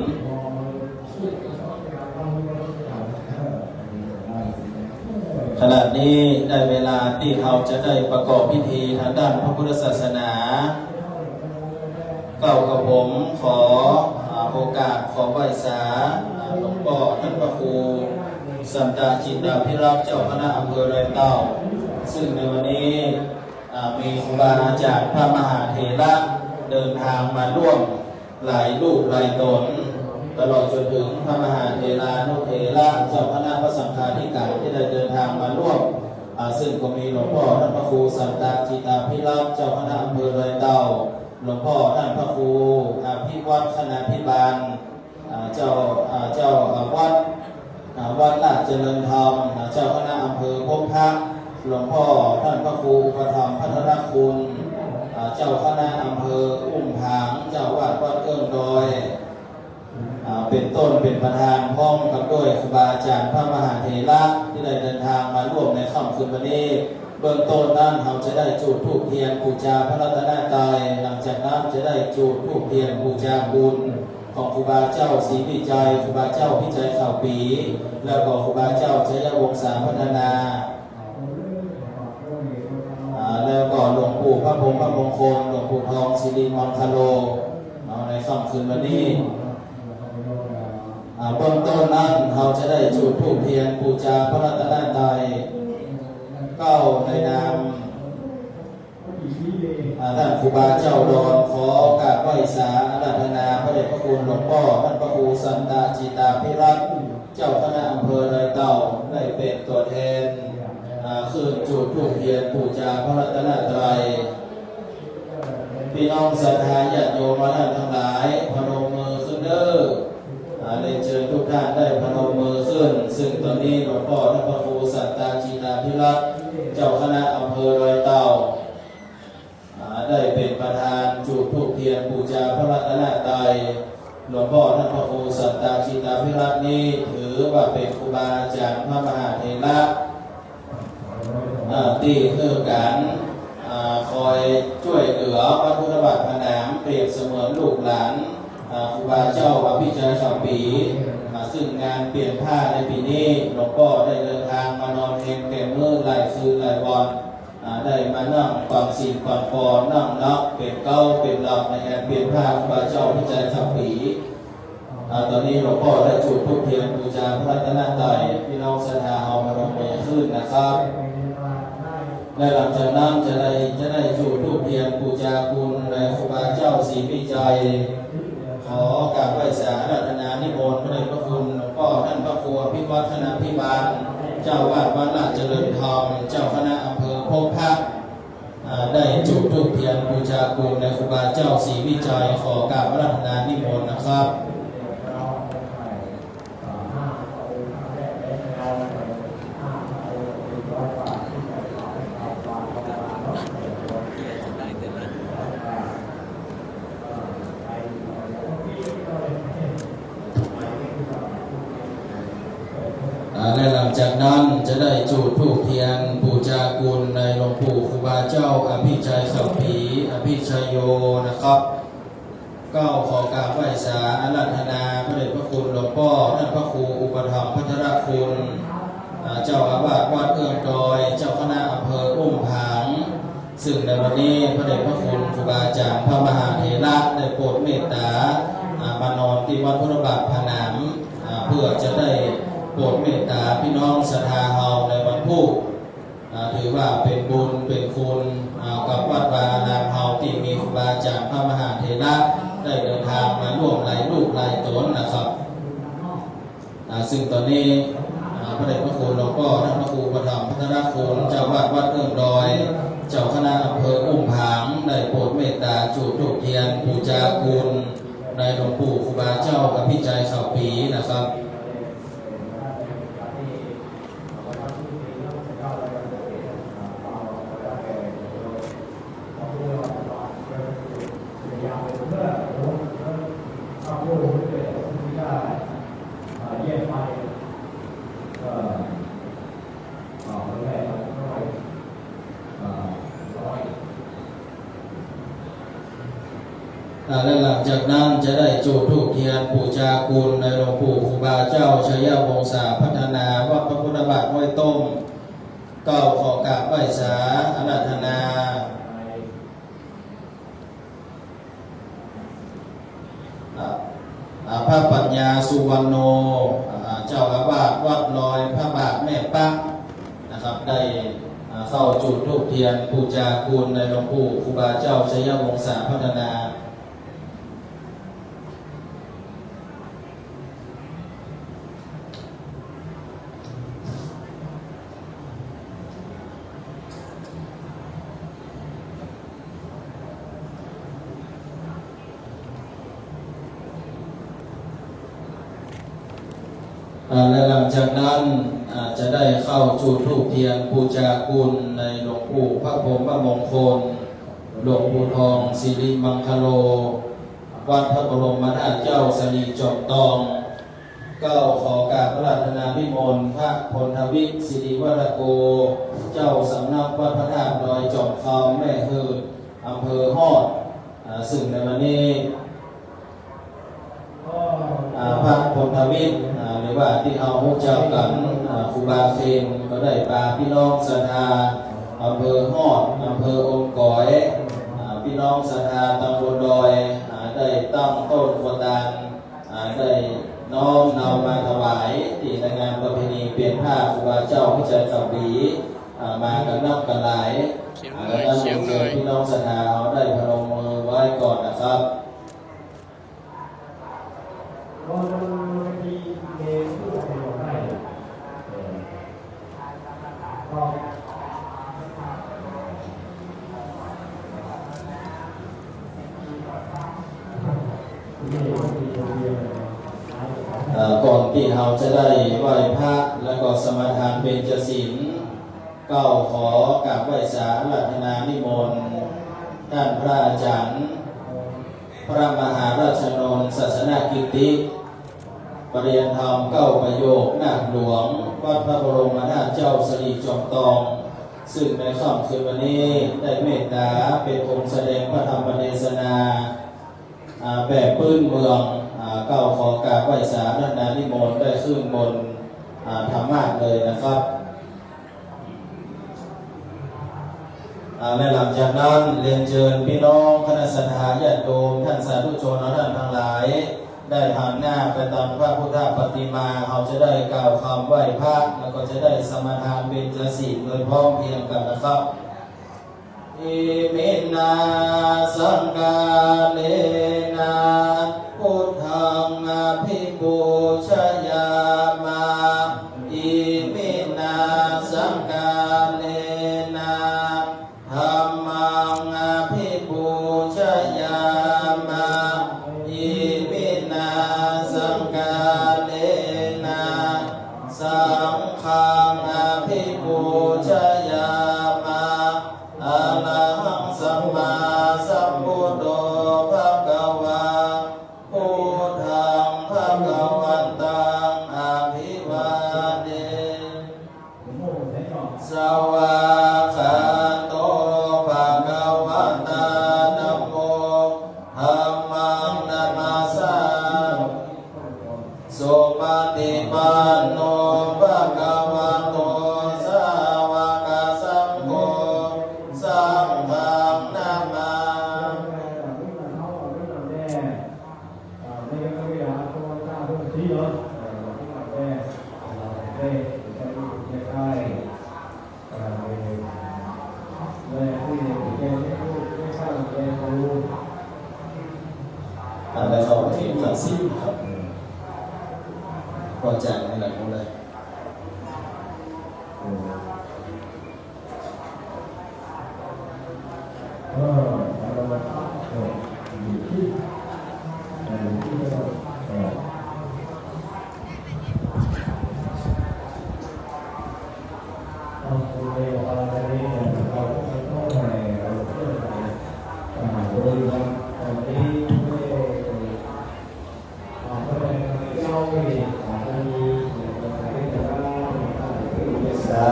ขณะนี้ได้เวลาที่เราจะได้ประกอบพิธีทางด้านพระพุทธศาสนาเก้ากับผมขอโอกาสขอไหว้สาหลวงพ่อท่านพระครูสันตจิตตภิรักษ์เจ้าคณะอำเภอไรเต้าซึ่งในวันนี้มีครูบาอาจารย์พระมหาเถระเดินทางมาร่วมหลายรูปหลายตนตลอดจนถึงพระมหาเถรานุเถระเจ้าคณะพระสังฆาธิการที่ได้เดินทางมาร่วม ซึ่งก็มีหลวงพ่อท่านพระครูสันตจิตาภิรักษ์เจ้าคณะอำเภอดอยเต่าหลวงพ่อท่านพระครูอภิวัฒน์คณาภิบาลเจ้าวัดลาดเจริญธรรมเจ้าคณะอำเภอพบพระหลวงพ่อท่านพระครูอุปถัมภ์พัฒนคุณเจ้าคณะอำเภออุ้มผางเจ้าวาดวัดเอื้องดอยเป็นต้นเป็นประธานพ้องกับด้วยครูบาอาจารย์พระมหาเถระที่ได้เดินทางมาร่วมในค่ำคืนวันนี้เบื้องต้นนั้นเราจะได้จุดธูปเทียนบูชาพระรัตนตรัยหลังจากนั้นจะได้จุดธูปเทียนบูชาบุญของครูบาเจ้าศรีวิจัยครูบาเจ้าพิจัยข่าวปีแล้วก็ครูบาเจ้าชัยวงศาพัฒนาแล้วก็หลวงปู่พระพรหมพระมงคลหลวงปู่ทองศิริมรคโลในค่ำคืนวันนี้เบื้องต้นนั้นเราจะได้จุดธูปเทียนบูชาพระรัตนตรัยเข้าในนามท่านครูบาเจ้าดอนขอกราบไหว้สาอาราธนาพระเดชพระคุณหลวงพ่อท่านพระครูสันตจิตาภิรักษ์เจ้าคณะอำเภอดอยเต่าได้เป็นตัวแทนคืนจุดธูปเทียนบูชาพระรัตนตรัยพี่น้องศรัทธาญาติโยมท่านทั้งหลายพนมมือขึ้นเด้อเรียนเชิญทุกท่านได้พนมมือขึ้นซึ่งตอนนี้หลวงพ่อท่านพระครูสันตจิตาภิรักษ์เจ้าคณะอำเภอดอยเต่าได้เป็นประธานจุดธูปเทียนบูชาพระรัตนตรัยหลวงพ่อท่านพระครูสันตจิตาภิรักษ์นี้ถือว่าเป็นครูบาอาจารย์พระมหาเถระที่คือการคอยช่วยเหลือพระพุทธบาทพระนามเปรียบเสมือนลูกหลานครูบาเจ้าอภิชัยข่าวปีซึ่งงานเปลี่ยนผ้าในปีนี้หลวงพ่อได้เดินทางมานอนเองแก่มือหลายคืนหลายวันได้มานั่งฟังสิ่งก่อนพอนั่งนับเป็นเก้าเป็นหลับในงานเปลี่ยนผ้าครูบาเจ้าอภิชัยข่าวปีตอนนี้หลวงพ่อได้จุดธูปเทียนบูชาพระรัตนตรัยพี่น้องศรัทธาเอามาลงมือขึ้นนะครับและหลังจากนั้นจะได้จุดธูปเทียนบูชาคุณในครูบาเจ้าศรีวิจัยขอกราบไหว้สาอาราธนานิมนต์พระเดชพระคุณหลวงพ่อท่านพระครูอภิวัฒน์คณาภิบาลเจ้าวาดวัดลาดเจริญธรรมเจ้าคณะอำเภอพบพระได้จุดธูปเทียนบูชาคุณในครูบาเจ้าศรีวิจัยขอกราบอาราธนานิมนต์นะครับและหลังจากนั้นจะได้จุดธูปเทียนบูชาคุณในหลวงปู่ครูบาเจ้าอภิชัยข่าวปีอภิชัยโยนะครับก็ขอกราบไหว้สาอาราธนาพระเดชพระคุณหลวงพ่อท่านพระครูอุปถัมภ์พัฒนคุณเจ้าอาวาสวัดเอื้องดอยเจ้าคณะอำเภออุ้มผางซึ่งในวันนี้พระเดชพระคุณครูบาอาจารย์พระมหาเถระได้โปรดเมตตามานอนที่วัดพุทธบาทผนามเพื่อจะได้โปรดเมตตาพี่น้องศรัทธาเฮาในวันพุธถือว่าเป็นบุญเป็นคุณกับวัดวาอารามเฮาที่มีครูบาอาจารย์พระมหาเถระได้เดินทางมาร่วมหลายลูกหลายตนนะครับซึ่งตอนนี้พระเดชพระคุณหลวงพ่อท่านพระครูประธรรมพัฒนคุณเจ้าวาดวัดเอื้องดอยเจ้าคณะอำเภออุ้มผางได้โปรดเมตตาจุดธูปเทียนบูชาคุณในหลวงปู่ครูบาเจ้าอภิชัยข่าวปีนะครับและหลังจากนั้นจะได้จุดธูปเทียนบูชาคุณในหลวงปู่ครูบาเจ้าชัยวงศาพัฒนาวัดพระพุทธบาทห้วยต้มก็ขอกราบไหว้สาอาราธนาพระปัญญาสุวรรณโนเจ้าอาวาสวัดลอยพระบาทแม่ปักนะครับได้เข้าจุดธูปเทียนบูชาคุณในหลวงปู่ครูบาเจ้าชัยวงศาพัฒนา และหลังจากนั้นจะได้เข้าจุดธูปเทียนบูชาคุณในหลวงปู่พระพรหมมงคลหลวงปู่ทองสิริมังคโลวัดพระบรมธาตุเจ้าสรีจอมทองก็ขอกราบพระราชนานิมนต์พระพลทวิทย์สิริวัฒโกเจ้าสำนักวัดพระธาตุดอยจอมทองแม่เฮืออำเภอฮอดซึ่งในวันนี้พระพลทวิทย์หรือว่าที่เอาหูเจ้ากันครูบาเคนก็ได้ปาพี่น้องศรัทธาอำเภอฮอดอำเภออมก๋อยพี่น้องศรัทธาตำบลดอยได้ตั้งต้นโคตานได้น้อมนำมาถวายที่ในงานประเพณีเปลี่ยนผ้าครูบาเจ้าพิจัยกับบีมากันนับกันหลายแล้วก็เชิญพี่น้องศรัทธาเขาได้พนมมือไว้ก่อนนะครับก่อนที่เราจะได้ไหว้พระแล้วก็สมาทานเบญจศีลก็ขอกราบไหว้สารัตนานิมนต์ท่านพระอาจารย์พระมหาราชนนท์ศาสนากิติปริยธรรม9 ประโยคนาคหลวงวัดพระบรมธาตุเจ้าสรีจอมทองซึ่งในค่ำคืนวันนี้ได้เมตตาเป็นองค์แสดงพระธรรมเทศนาแบบพื้นเมืองก็ขอกราบไหว้สารัตนานิมนต์ได้ขึ้นบนธรรมะเลยนะครับและหลังจากนั้นเรียนเชิญพี่น้องคณะสัตยาญาติโยมท่านสาธุชนท่านทั้งหลายได้หันหน้าไปตามพระพุทธปฏิมาเขาจะได้กล่าวคำไหว้พระแล้วก็จะได้สมาทานเบญจศีลโดยพร้อมเพรียงกันนะครับอิมินาสังกาเลนะพุทธังอภิปูชยามาอิมินาสังกาเลนะธัมมังอภิปูชยามาอิมินาสังกาเลนะสังฆังอภิปูชยามาอะระหังสัมมาสัมพุทโธภะคะวาพุทธังภะคะวันตังอะภิวาเทสวากขาโตภะคะวะตาธัมโมธัมมังนัมมาสามิสุปฏิปันโนภะคะวะโตสาวกสังโฆสังฆังนามาได้เข้าประเทศฝรั่งเศสครับก็จ่ายในหลังนู้นเลยสา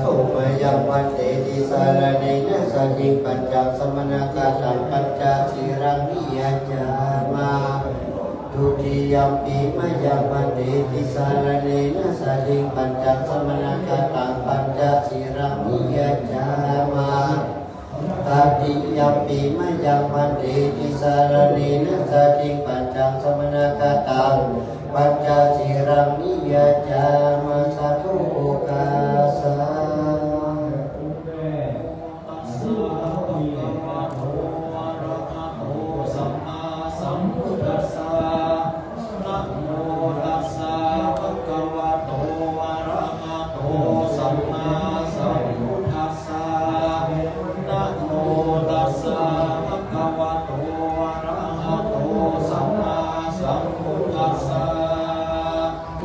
ธุมยังวันเตติสารเนนะสัจจิปัญจสมณกาสัมปัญจสีรังนิยจามาทุติยมปีมยังวันเตติสารเนนะสัจจิปัญจสมณกาสัมปัญจสีรังนิยจามาตติยมปีมยังวันเตติสารเนนะสัจจิปัญจสมณกาตังปัญจสีรังนิยจามาสัทโธกาสา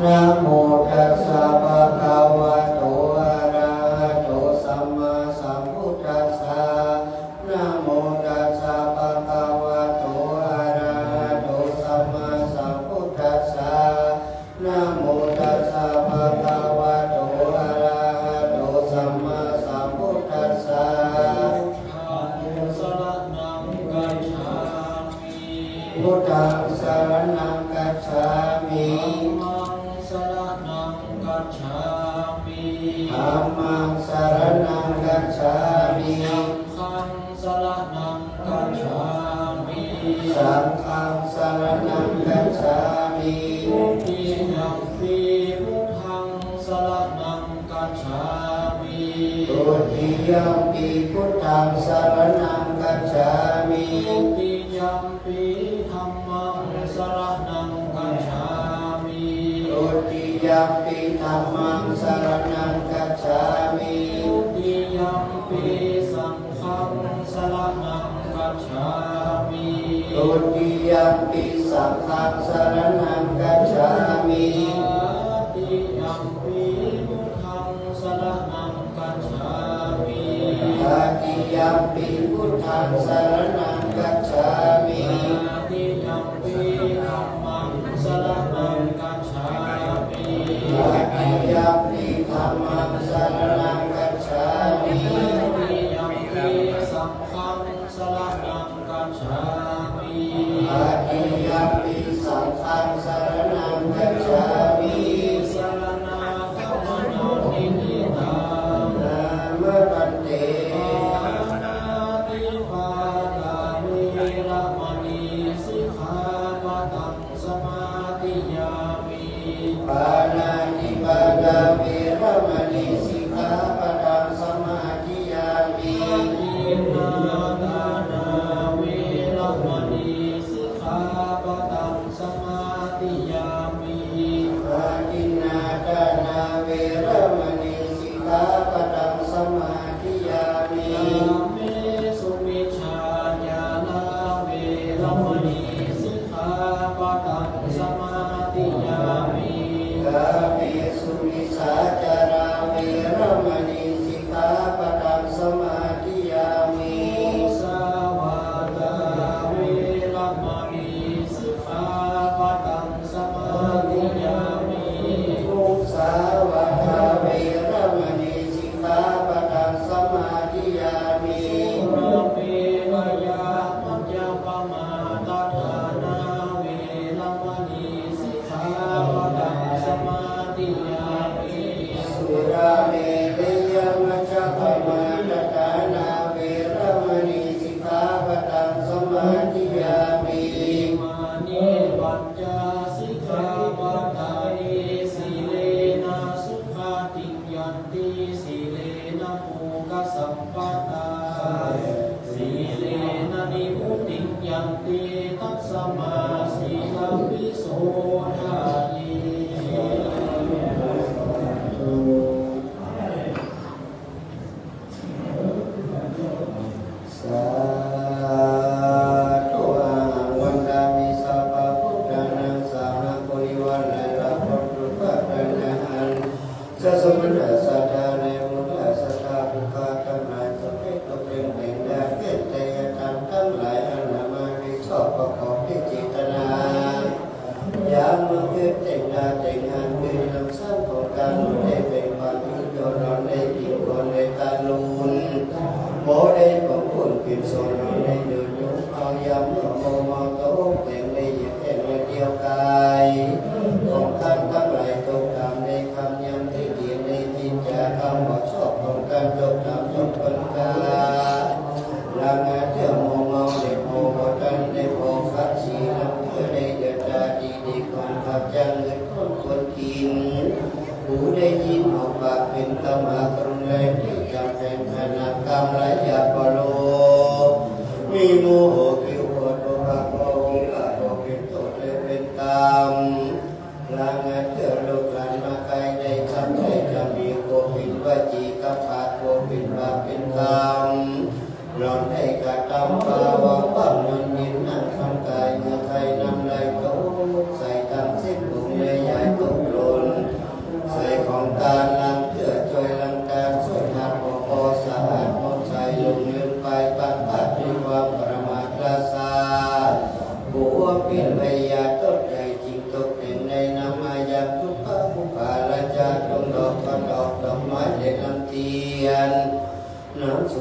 นะโมตัสสะภะคะวะโตอะระหะโตสัมมาสัมพุทธัสสะนะโมตัสสะภะคะวะโตอะระหะโตสัมมาสัมพุทธัสสะนะโมตัสสะภะคะวะโตอะระหะโตสัมมาสัมพุทธัสสะพุทธังสรณังคัจฉามิธัมมังสรณังคัจฉามิสังฆังสรณังคัจฉามิตุติยัมปิพุทธังสรณังคัจฉามิตุติยัมปิธัมมังสรณังคัจฉามิตุติยัมปิธัมมังสรณังคัจฉามิตุติยัมปิสังฆังสรณังคัจฉามิตุติยัมปิสังฆังสรณังคัจฉามิตุติยัมปิพุทธังสรณังคัจฉามิตติยัมปิพุทธังสรณังคัจฉามิตติยัมปิธัมมังสรณังคัจฉามิตติยัมปิธัมมังสรณังคัจฉามิตติยัมปิสังฆังสรณังคัจฉามิตติยัมปิสังฆังสรณังคัจฉามิสรณะธัมมนานิทิตังนะโมตัสสะปานาติปาตาเวรมณีสิกขาปะทังสมาธิยามิอินนาทานาเวรมณีสิกขาปะทังสมาธิยามิอาทินนาทานาเวรมณีสิกขาปะทังสมาธิยามิเมสุมิชฌาญาณเวรมณีสิกขาปะทังสมาธิยามิกาเมสุมิสาจาราเวรมณีสิกขาปะทังสมาธิยามิมุสาวาทาเวรมณีสิกขาปะทังสมาธิยามิมุสาวาทาเวรมณีสิกขาปะทังสมาธิยามิระเปวายามัจจปมาตฐานาเวรมณีสิกขาปะทังสมาธิยามิสุราเมรยมัจจปมาตฐานาเวรมณีสิกขาปะทังสมาธิยามิมานิปัญจสิกขาปะทานิสีเลนะสุขาติยันติสีเลนะภูกสัมปทาสีเลนะนิพุติยันติตัสสมาสีลัมปิโสทายิ สาธุอาหังวันดามิสัพพะพุทธานังสาหะโกริวานัยละพุทธุปะตะนะหันสัสมณะสัทธาในมุตตะสัทธาภูคาทั้งหลายสัพเพตุเพ็งเพ็งดาเกตเตยธรรมทั้งหลายอันนามาวิชอบประกอบพิจิตนายามมือเกิดแต่งดาแต่งงานเป็นลำซ้ำของการมุได้เป็นความทุกข์ยนอนได้กินคนในตาลุนโมได้ของคนกินโซนนอนได้เดินยกเอายำโมมอโตแต่งได้เหยียบแต่งเดียวกายของท่านทั้งหลายตกตามในคำยำที่ดีในจิตใจคำว่าชอบของการยกตามยกปัญญาลางาเที่ยวโมเมาได้โมบตันได้โมฟัดสีน้ำเพื่อได้เดือดดาดีดีก่อนขับจังเงินคนควรกินหูได้ยินออกปากเป็นคำอักรุณแรงที่จำเป็นขนาดกรรมและยาปโลมีโมโหคิวโหโตภะโมกะโตเป็นโตและเป็นกรรมลางาเที่ยวลูกหลานมาใครได้ทำได้จะมีโกปินวจีกับปากโกปินบาปเป็นกรรมนอนให้กระทำภาวะความนอนยินนั่งทำกายเมื่อไทยนำลายโตใส่ตามเส้นถุงในยายตกหล่น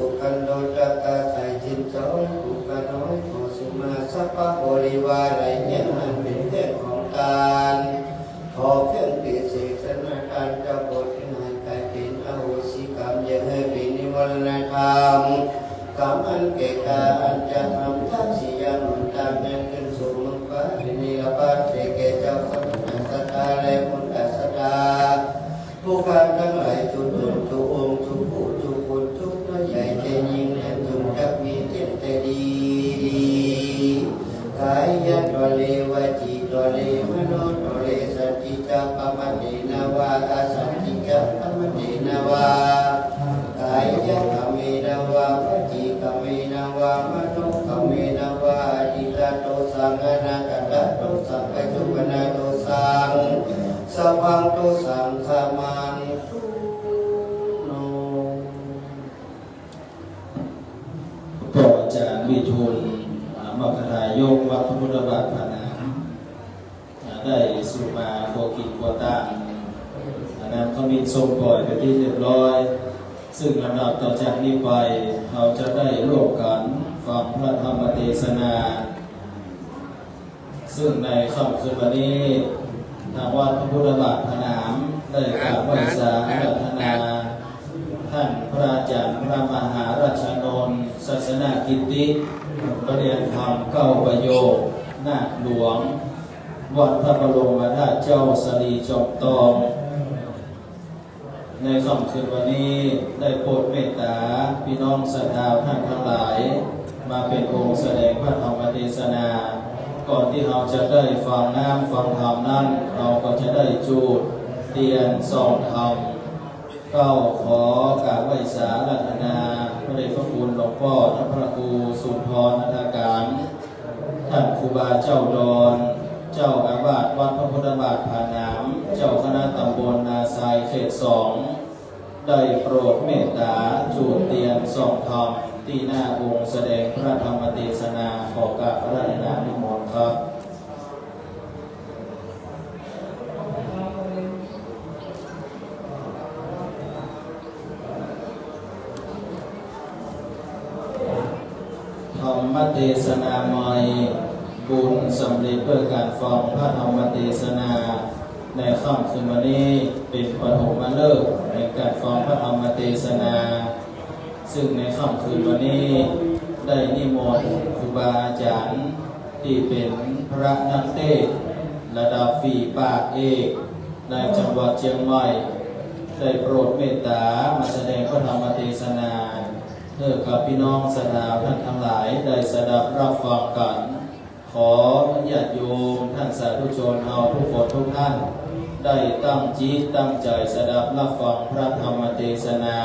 สุขันโดจักกะไสจินสองกุกะน้อยขอสุมาสัพพะบริวารไรเนี่ยมันเป็นเรื่องของการขอเครื่องติเสกสนาการจะบทที่หายกายเป็นอโหสิกรรมอย่าให้เป็นนิวรณธรรมกรรมอันเกกาอันจะทำทักษิยานุนตามแม่ขึ้นสู่มุขะที่นิรภัสเสกเกเจ้าสมณสัตตาและมุนตสัตตาผู้การทั้งหลายทุกตนทุกองค์ทุกผู้ทุกคนทุกน้อยใหญ่ใจยิ่งและจงจักมีเจตดีกายยะตัวเลวจีตัวเลมโนตัวเลสัจจิจัปปะเดนาวาอาสัจจิจัปปะเดนาวากายยะกเมนาวาวจีกเมนาวามโนกเมนาวาอดิตาโตสังอนาคตโตสังกจุปนาโตสังสัพพังโตสังฆามันตุโน ก็จะมีทุนมรรคทายกวัดพระพุทธบาทผนามได้สุมาโคกิจโคตังนำเขามีทรงปล่อยไปที่เรียบร้อยซึ่งลำดับต่อจากนี้ไปเราจะได้ร่วมกันฟังพระธรรมเทศนาซึ่งในค่ำคืนวันนี้ทางวัดพระพุทธบาทผนามได้กราบไหว้สารัตนาท่านพระอาจารย์พระมหาราชนนท์ศาสนากิตติประเรียนธรรม9 ประโยคนาคหลวงวัดพระบรมธาตุเจ้าสรีจอมทองในค่ำคืนวันนี้ได้โปรดเมตตาพี่น้องศรัทธาท่านทั้งหลายมาเป็นองค์แสดงพระธรรมเทศนาก่อนที่เราจะได้ฟังน้ำฟังธรรมนั้นเราก็จะได้จูดเตียนส่องธรรมก็ขอกราบไหว้สารัตนาพระเดชพระคุณหลวงพ่อท่านพระครูสุนทรนันทการท่านครูบาเจ้าดอนเจ้าอาวาสวัดพระพุทธบาทผาน้ำเจ้าคณะตำบลนาทรายเขต 2ได้โปรดเมตตาจูดเตียนส่องธรรมที่หน้าองค์แสดงพระธรรมเทศนาขอกราบพระราชนานิมนต์ครับธรรมเทศนาใหม่บุญสำเร็จเพื่อการฟังพระธรรมเทศนาในค่ำคืนวันนี้เป็นปฐมฤกษ์ในการฟังพระธรรมเทศนาซึ่งในค่ำคืนวันนี้ได้นิมนต์ครูบาอาจารย์ที่เป็นพระนักเทศน์ระดับฝีปากเอกในจังหวัดเชียงใหม่ได้โปรดเมตตามาแสดงพระธรรมเทศนาเพื่อกับพี่น้องศรัทธาท่านทั้งหลายได้สดับรับฟังกันขอญาติโยมท่านสาธุชนเอาทุกคนทุกท่านได้ตั้งจิตตั้งใจสดับรับฟังพระธรรมเทศนา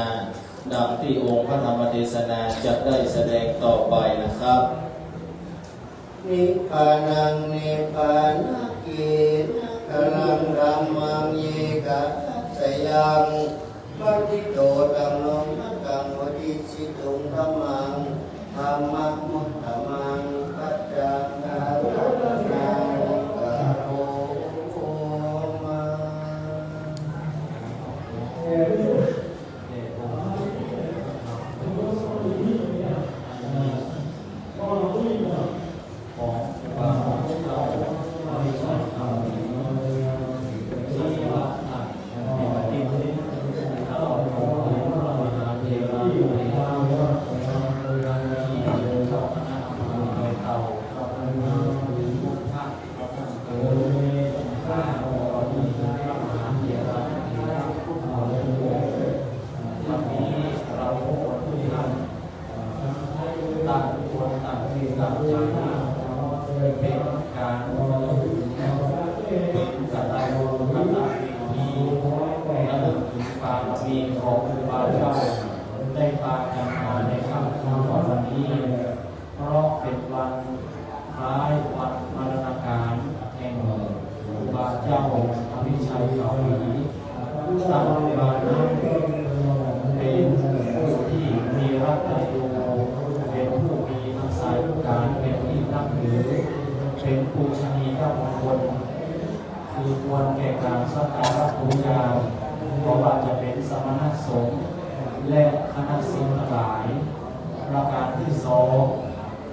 ดังที่องค์พระธรรมเทศนาจะได้แสดงต่อไปนะครับนิพพานังนิพพานาเกนะกลังรัมมังเยกะทัสสยังปฏิโตตังโลนะกังวดิสิตุงธัมมังธัมมังมุตตมังปัจจังนารัตนาโกโอมา มีของครูบาอาจารย์ได้พากันมาในค่ำคืนวันนี้เพราะเป็นวันคล้ายวันมรณการแห่งครูบาเจ้าอภิชัยเขาหลีท่านครูบานั้นเป็นผู้ที่มีรักในดวงเป็นผู้มีทักษะการเป็นที่นับถือเป็นผู้ชนียบุคคลคือควรแก่การสักการะบูชาเพราะว่าจะเป็นสมณสงฆ์และฆ คณะสงฆ์ทั้งหลายประการที่สอง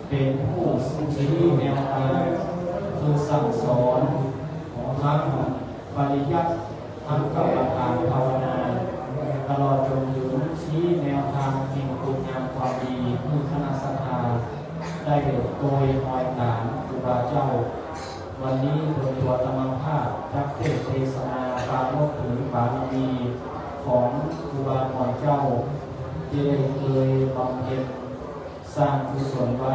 เป็นผู้ชี้แนวทางคือสั่งสอนทั้งปริยัติทั้งกับประการภาวนาตลอดจนถึงชี้แนวทางแห่งคุณงามความดีผู้คณะศรัทธาได้โดยหอยฐานครูบาเจ้าวันนี้โดยตัวธรรมภาพจักเทศเทศนาปราโมทถึงบารมีของครูบาหอยเจ้าที่ได้เคยบำเพ็ญสร้างกุศลไว้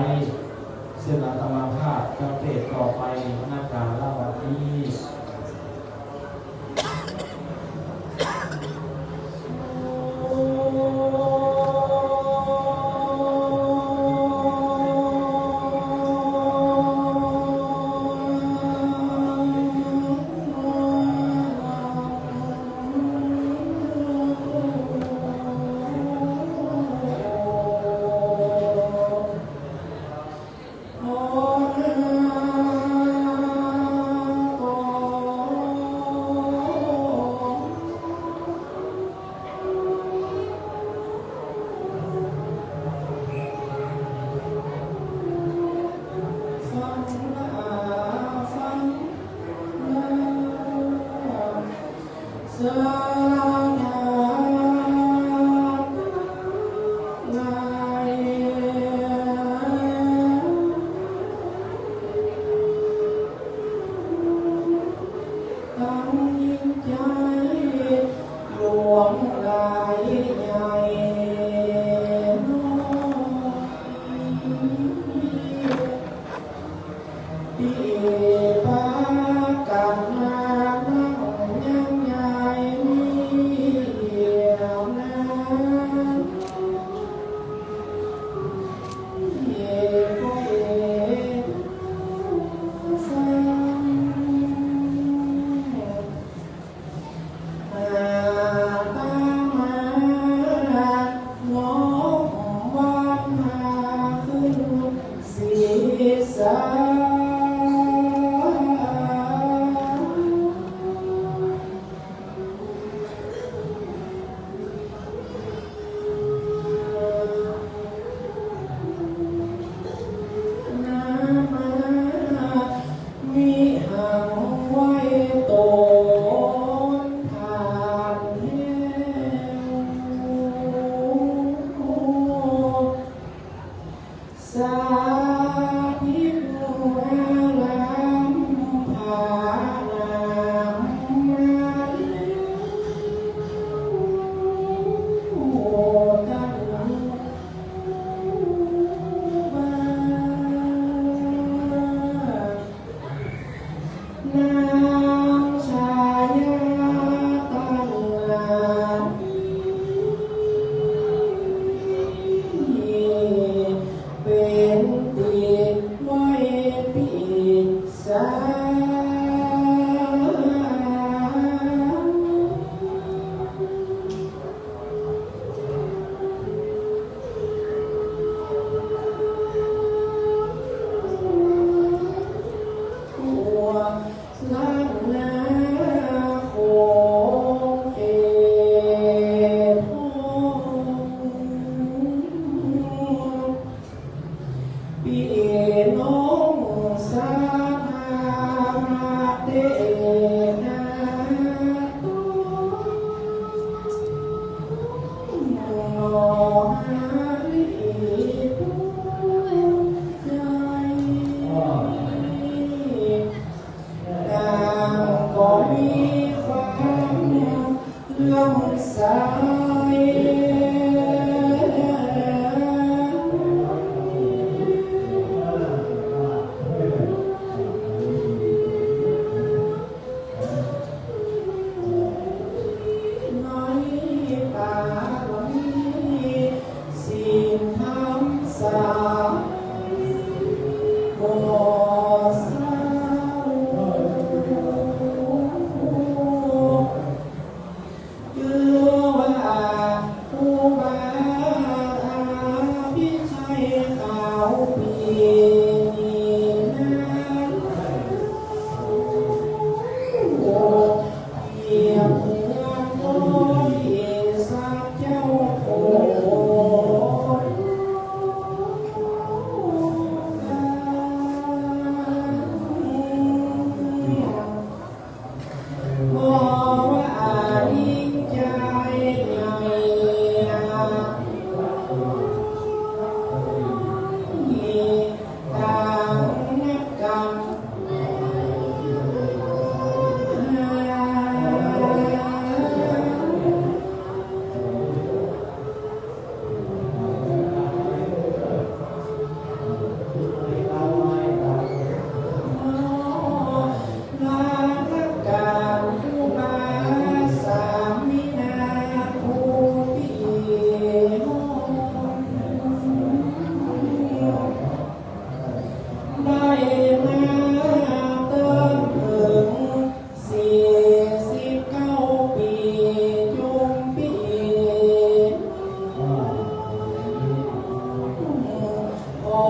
ซึ่งอาตมาภาพจักเทศต่อไปหน้าการละวันนี้ โอ้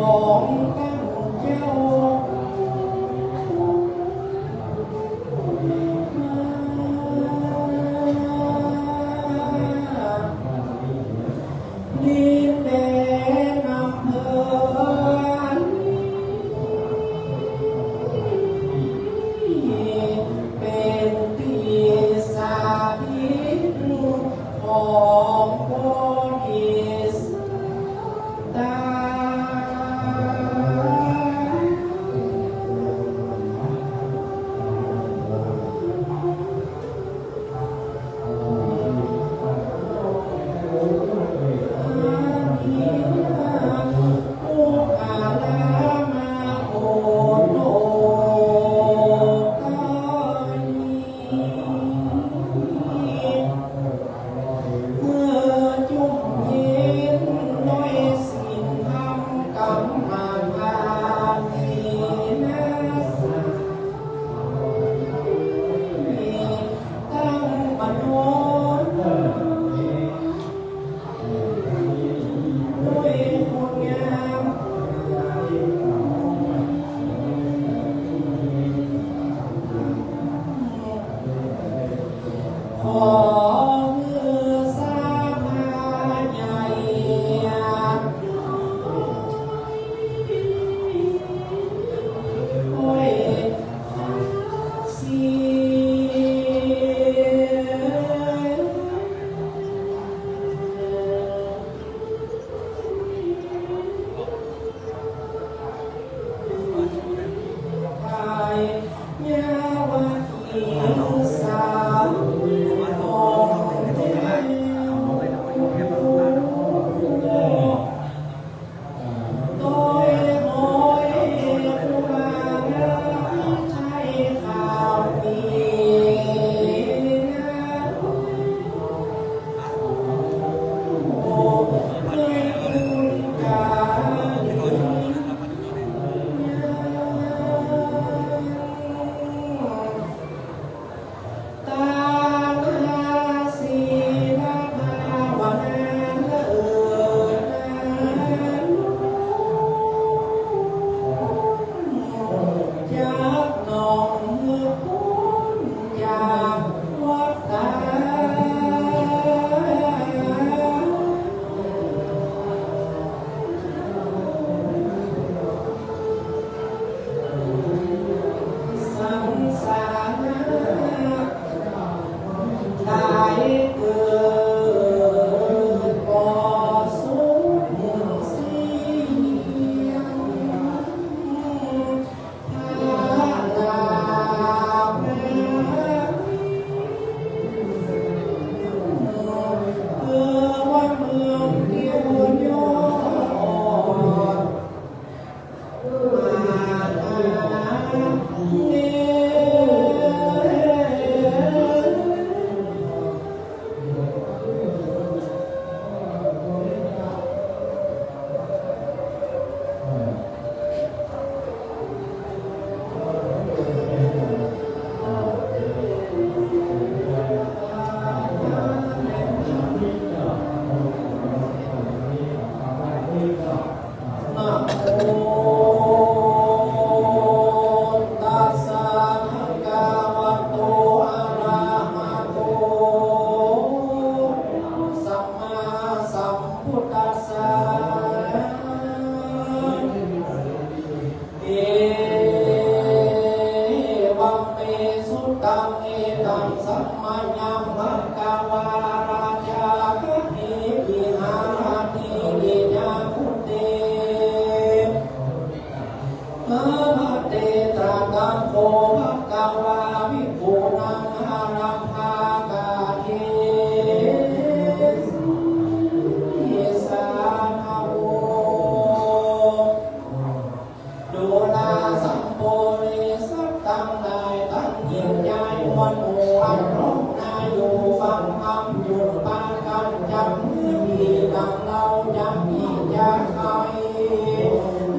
ของตั้งเจ้าดินแดนอำเภอเป็นที่สาธิตของบริษัท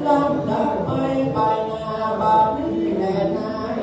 ลำดับไปนาบัดนี้แลนาย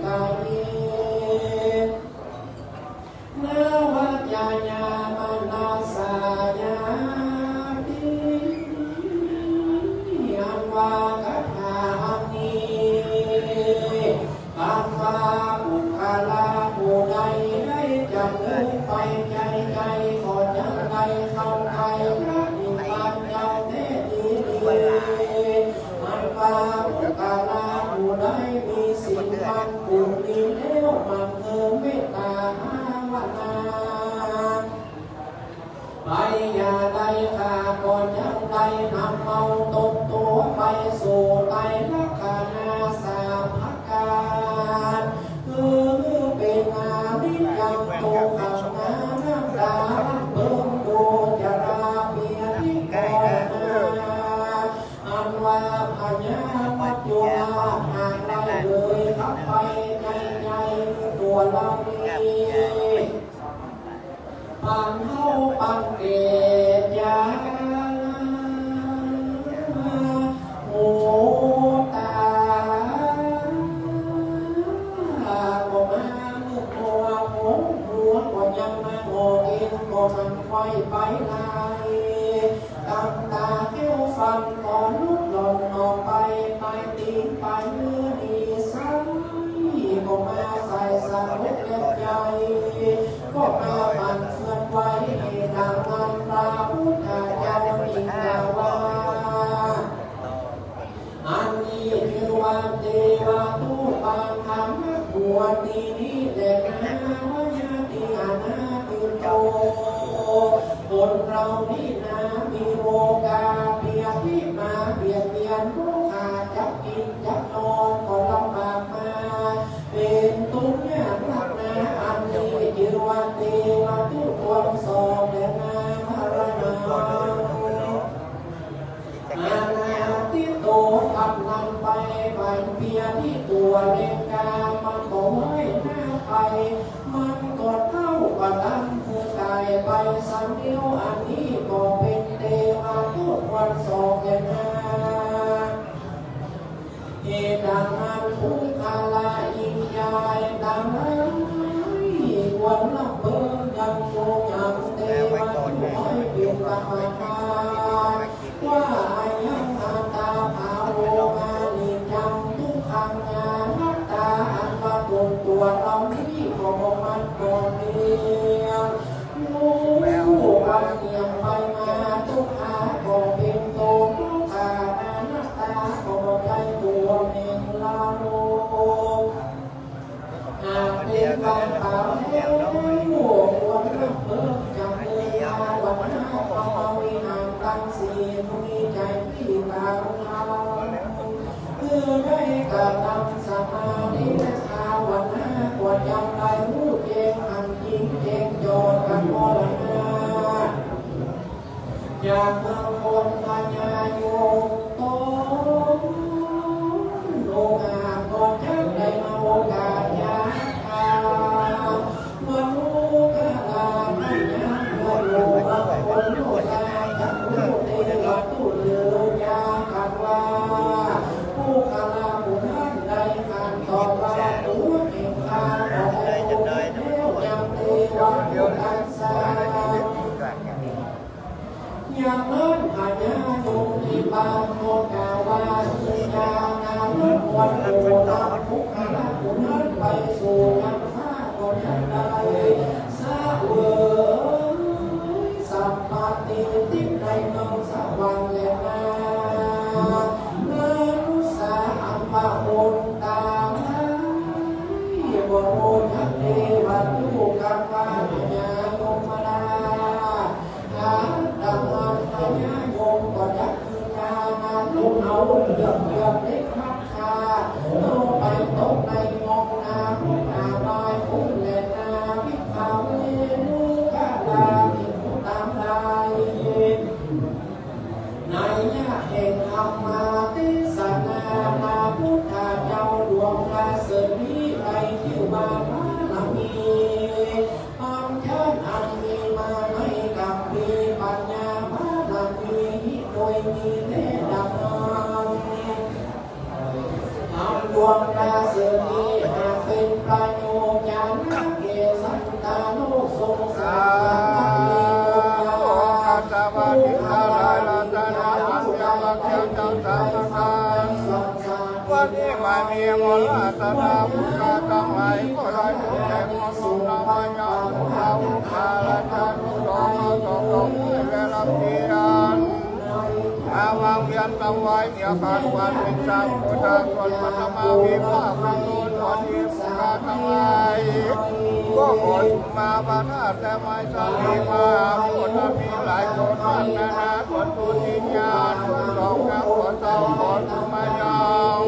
เยนาวัจจายามนาสายาติอันวากถานิอันวาบุคลาผู้ใดได้จำเริญไปใจขอจังใดเข้าใครพระนิพพานเจ้าแท้ดีอันวาบุคลาผู้ใดมีศีลมันผู้มีแล้วมันเมตตาภาวนา ไปอย่าได้ขาก่อนยังได้นำเอาตกตัวไปสู่ไตรลักษณะสามอาการคือเป็นอาวิยังโตขังนาน้ำตาเบิ่งดูจราเปียที่ก่อนนาอันว่าพญามัจจุราชหาได้เลยขับไปใจตัวเรานี้ปันเฮาปันเกตยาโหตาบ่มาเมื่อตัวหัวก็ยังมาโง่เองก็มันไฟไปลายตั้งตาเขี้ยวฟันก่อนลุกหล่นออกไปตีนไปเมื่อดีซ้ำก็มาใส่สารเล็บใหญ่ก็มาปั่นเฟื่อนไว้ดังนั้นพระพุทธเจ้ามีกล่าวว่าอันนี้คือวันเทวทูตบางคำบวชดีนี้แต่นาวิญญาติอาณาติโตคนเรานี่นามีโอกาสเบียดที่มาเบียดเบียนผู้ขาดจับกินจับนอนก็ลำบากมาเป็นทุกข์ยากหนักหนาอันนี้จิรวันเทวทูตควรสอบแต่นาพารณาอาณาที่โตกำลังไปบันเพียที่ตัวเล็กกามันก็ไม่น่าไปมันก็เท่ากับตั้งคือไก่ไปสังเดียวอันนี้ก็เป็นเทวทูตควรสอบแต่นาเหตุดังนั้นผู้คาลายิ่งใหญ่ดังนั้นควรรับเบิ่งยังโกยังเทวทูตให้เป็นกรรมการว่ายังอาตาภาโวมานิจังทุกขังงานนัตตาอันว่าตัวเรานี้ก็บ่มันก่อนเดียวรู้วันเนียงไปมาทุกขาก็เป็นโตทุกขานัตตาก็บ่ใจตัวเองเราหากเป็นบางคำแล้วควรรับเบิ่งจำเลยวันหน้าเอาวิหารตั้งสีมีใจที่ตาเราเพื่อได้กระทำสมาธิและภาวนาควรจำได้รู้เจงอันจริงเจงโจทย์กันมรณะจากเมืองคนปัญญาโยโตโลกาก่อนจะได้มาโอกาสยาเมื่อรู้กาลาไม่ยังเมื่อรู้ว่าคนโลกาจักรู้เทวทูตเลือยากันว่าผู้คาลาผู้นั้นได้การตอบว่าตัวเองคาเราได้แล้วยังเทวทูตอันสาอย่างนั้นอาญาโยที่บางโมกาวาสิยางาลุกวันโอนาภุคาลาผู้นั้นไปสู่ยังฟ้าก็ยังได้สาเวสัมปติทิในนองสวรรค์และนานุสาอัมปะโอนตาบโรทัเทวันทุกันวาญาโยมนาดังนั้นพญาโยมก็จักคืองานลุกเอาเรื่องเล็กมักคาโตไปตกในมองนาผู้นาบายผู้แลนาพิภาว ทั้งหลายก็ได้ถูกแต่งมนุษย์นามายาภูเขาคาลาจันทุดองสองดองด้วยเวลาเพียนอาวางเพียนตั้งไว้เมียขาดวันเป็นสามพุทธส่วนมันมาวิภาคประตูวันที่สุขาทั้งหลายก็หดมาบาทาแต่ไม่สามีมาพุทธมีหลายคนนั้นนะคนตุนิญาณคนสองนะคนเจ้าคนมายอง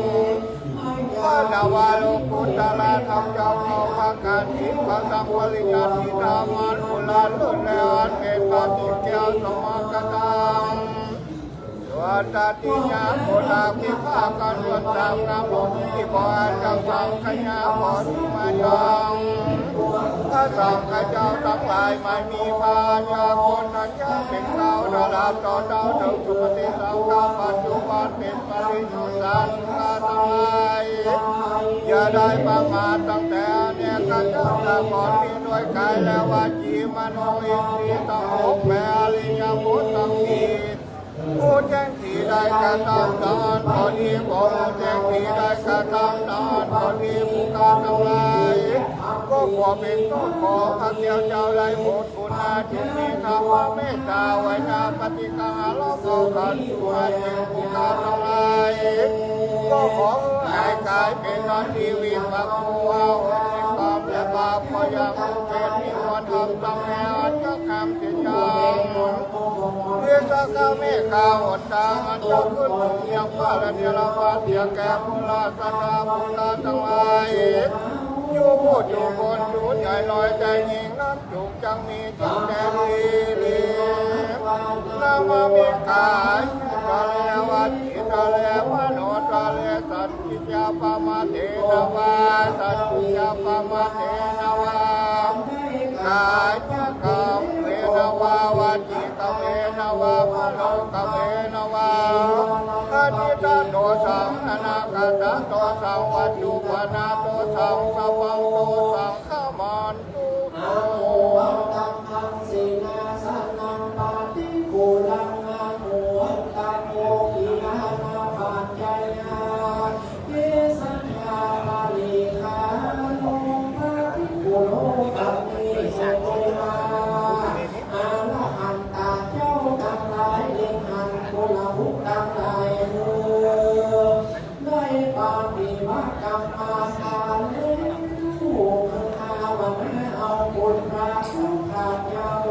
ว่านาวาโลกุตลาธรรมเจ้าเขาพาการทิพย์สังวริยาธิธรรมนุลาลุเลอันเกตาติเกียวสมกตังวัตติญาโพธาภิภากันวันสังนาโมทิบาจังสังขยาโพธิมายองพระสังฆเจ้าทั้งหลายไม่มีพายาคนนั้นยังเป็นเก่าดาราต่อเจ้าถึงสุปฏิสังฆปัจจุบันเป็นปริยุทธังฆาทั้งหลายอย่าได้ประมาทตั้งแต่เนี่ยข้าเจ้าละก่อนนี้ด้วยกายและวาจีมโนอินทรีย์ทั้งหกแปดอริยมรรคทั้งสี่ผู้แจ้งที่ได้กระทำตอนพอดีผู้แจ้งที่ได้กระทำตอนพอดีผู้การทั้งหลายก็ขอเป็นต้นขอพระเจ้าเจ้าไรหมดคุณอาทิตย์นี้คำว่าเมตตาไว้นาปฏิกังอาโลกกันตัวเป็นผู้การทั้งหลายก็ขอให้กายเป็นนอนทีวีปักหัวเป็นความและบาปพอยังเป็นมีวันทำตั้งแต่จะคำที่ยังเรียกสักการเมฆาอดตาอันเจ้าขึ้นถึงยังฟ้าและเดียรวาเดียแก่พุลาสนาพุลาทั้งหลายอยู่พูดอยู่บนอยู่ใหญ่ลอยใจยิงน้ำจุกจังมีจังแดงลีนามาเมฆายตะเลวัดอิตะเลวะโนตะเลสัตติยาปามาเทนวาสัตติยาปามาเทนวากายกรรมเวนวาวาจิกเวนวามโนกเวนวาอธิตาโตสังอนาคตโตสังวัจจุปนาโตสังสวังโตสังขมันตุโตตัมมังสีนาสนังปาติกุลังอาโหตัมโมกินานาปัจจยาเยสัญญาบาลีคาโนปาติกุโลตัมมิสัจจิมาอาละหันตาเจ้าทั้งหลายเล่งหันกุลหุกทั้งหลายได้ปาฏิวัคกรรมมาสาเลผู้คืออาวันเอาบุญพระผู้ขาดยาโว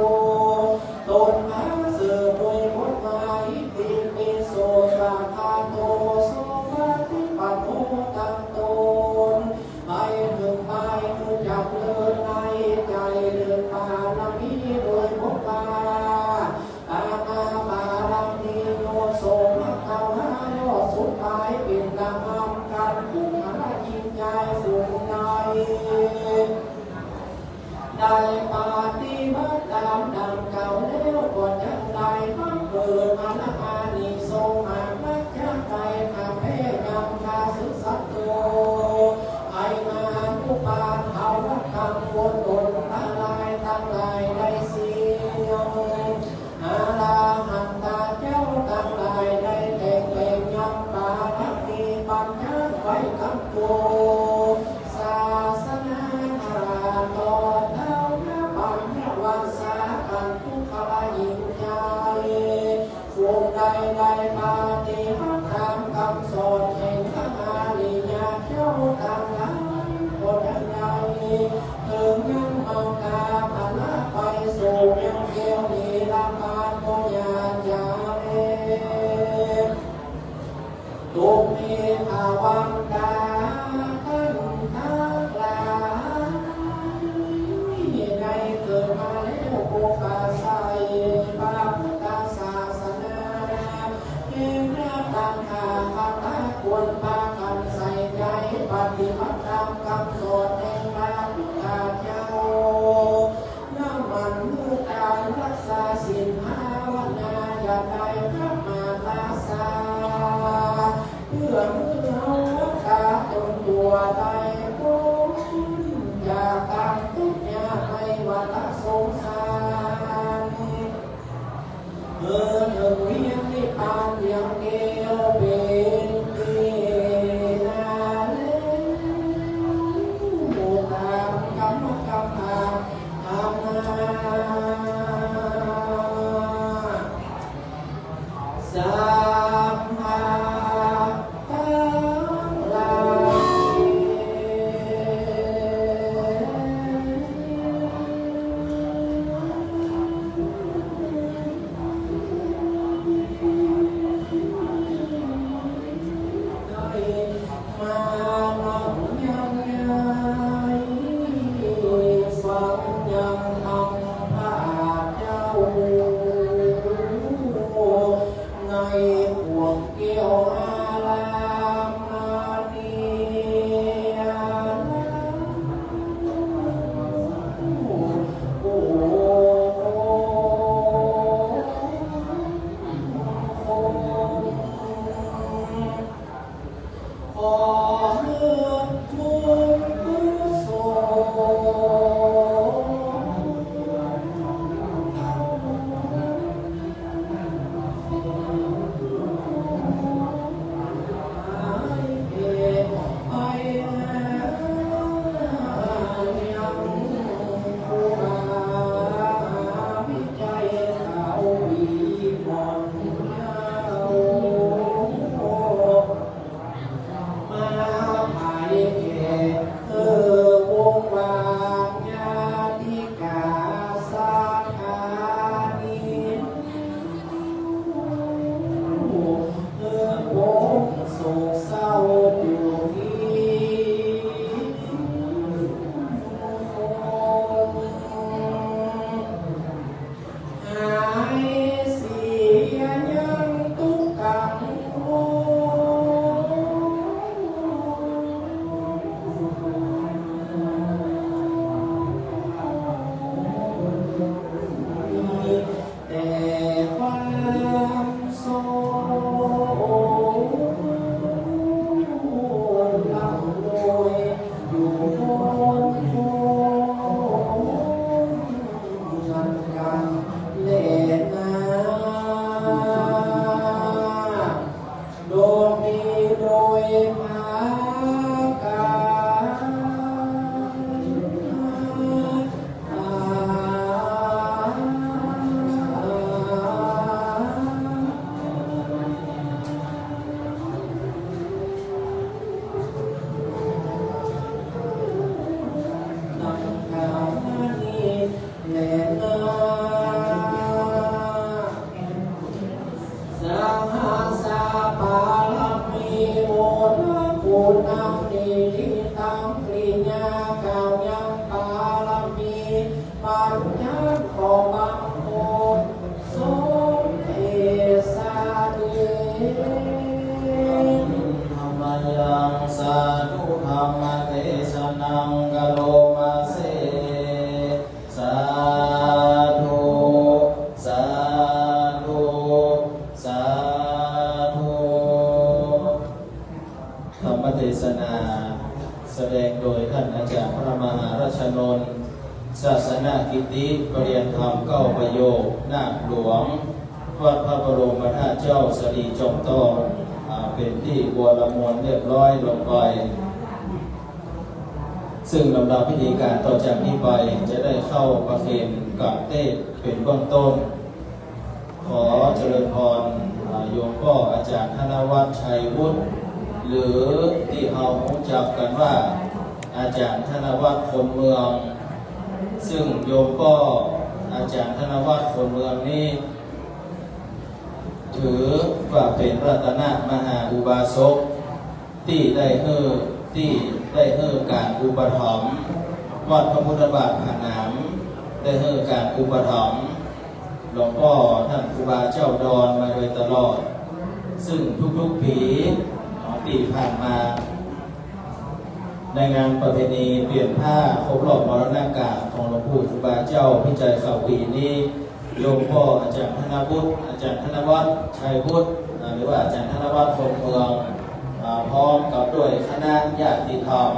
ตนมาสืบโดยพุทธาอิติปิโสสาคาโตโสภะทิปัสโตตันโตไปถึงไปคือจับเลินในใจเดินมาละมีโดยพุทธาอาณาบาลังนิโยโสมะกะวะโยสุดท้ายเป็นนามกันผู้ขาจิตใจสุขใจได้ปาฏิบัติตามดังเก่าแล้วก็ยังได้บังเกิดมาละอานิสงส์มาพระเจ้าใจข้าเพยำคาศึกสัตโตไอมานุปาทาวคำวนตนทั้งหลายได้เสียงอาลาหันตาเจ้าทั้งหลายได้แต่งแต่งยำปาทักทีปัญญาไว้กับโกศาสนาราโตเท่าปัญญาวัสสากันทุกขลายิงใจวงใดปาฏิบัติตามคำสอนแห่งพระอริยเจ้าทั้งหลายคนใดถึงยังมองตาพละไปสู่ยังเกี่ยวนีละพานโมยาจาเรตุมีภาวังกาตั้งทักลาในเกิดมาแล้วโอกาสใส่พระพุทธศาสนาเอ็มราตังหาคัตตะควรพากันใส่ใจปฏิบัติตามคำสอนแห่งพระพุทธเจ้าน้ำมันมือการรักษาศีลภาวนาอย่าได้พระมาลาสาเพื่อมือเอาตาตนตัวได้พ้นจากการทุกข์ยากในวัฏสงสาร กายังปาลามีปัญญาโตบังโคสมเอสาเดธรรมยังสาธุธรรมเทศนังกะโลมาเสสาธุสาธุสาธุธรรมเทศนาแสดงโดยท่านอาจารย์พระมหาราชนนท์ศาสนากิติปริยนธรรม9ประโยคนาคหลวงวัดพระบรมธาตุเจ้าสรีจอมทองเป็นที่บัวละมวลเรียบร้อยลงไปซึ่งลำดับพิธีการต่อจากนี้ไปจะได้เข้าประเคนกับเทศเป็นเบื้องต้นขอเจริญพรโยมพ่ออาจารย์ธนวัฒน์ชัยวุฒิหรือที่เรารู้จักกันว่าอาจารย์ธนวัฒน์คนเมืองซึ่งโยมพ่ออาจารย์ธนวัฒน์คนเมืองนี้ถือว่าเป็นรัตนมหาอุบาสกที่ได้เฮือการอุปถัมภ์วัดพระพุทธบาทผาหนามได้เฮือการอุปถัมภ์หลวงพ่อท่านครูบาเจ้าดอนมาโดยตลอดซึ่งทุกๆปีที่ผ่านมาในงานประเพณีเปลี่ยนผ้าครบรอบมรณกาลของหลวงปู่ครูบาเจ้าพิจัยข่าวปีนี้โยมพ่ออาจารย์ธนวุฒิอาจารย์ธนวัฒน์ชัยวุฒิหรือว่าอาจารย์ธนวัฒน์คนเมืองพร้อมกับด้วยคณะญาติธรรม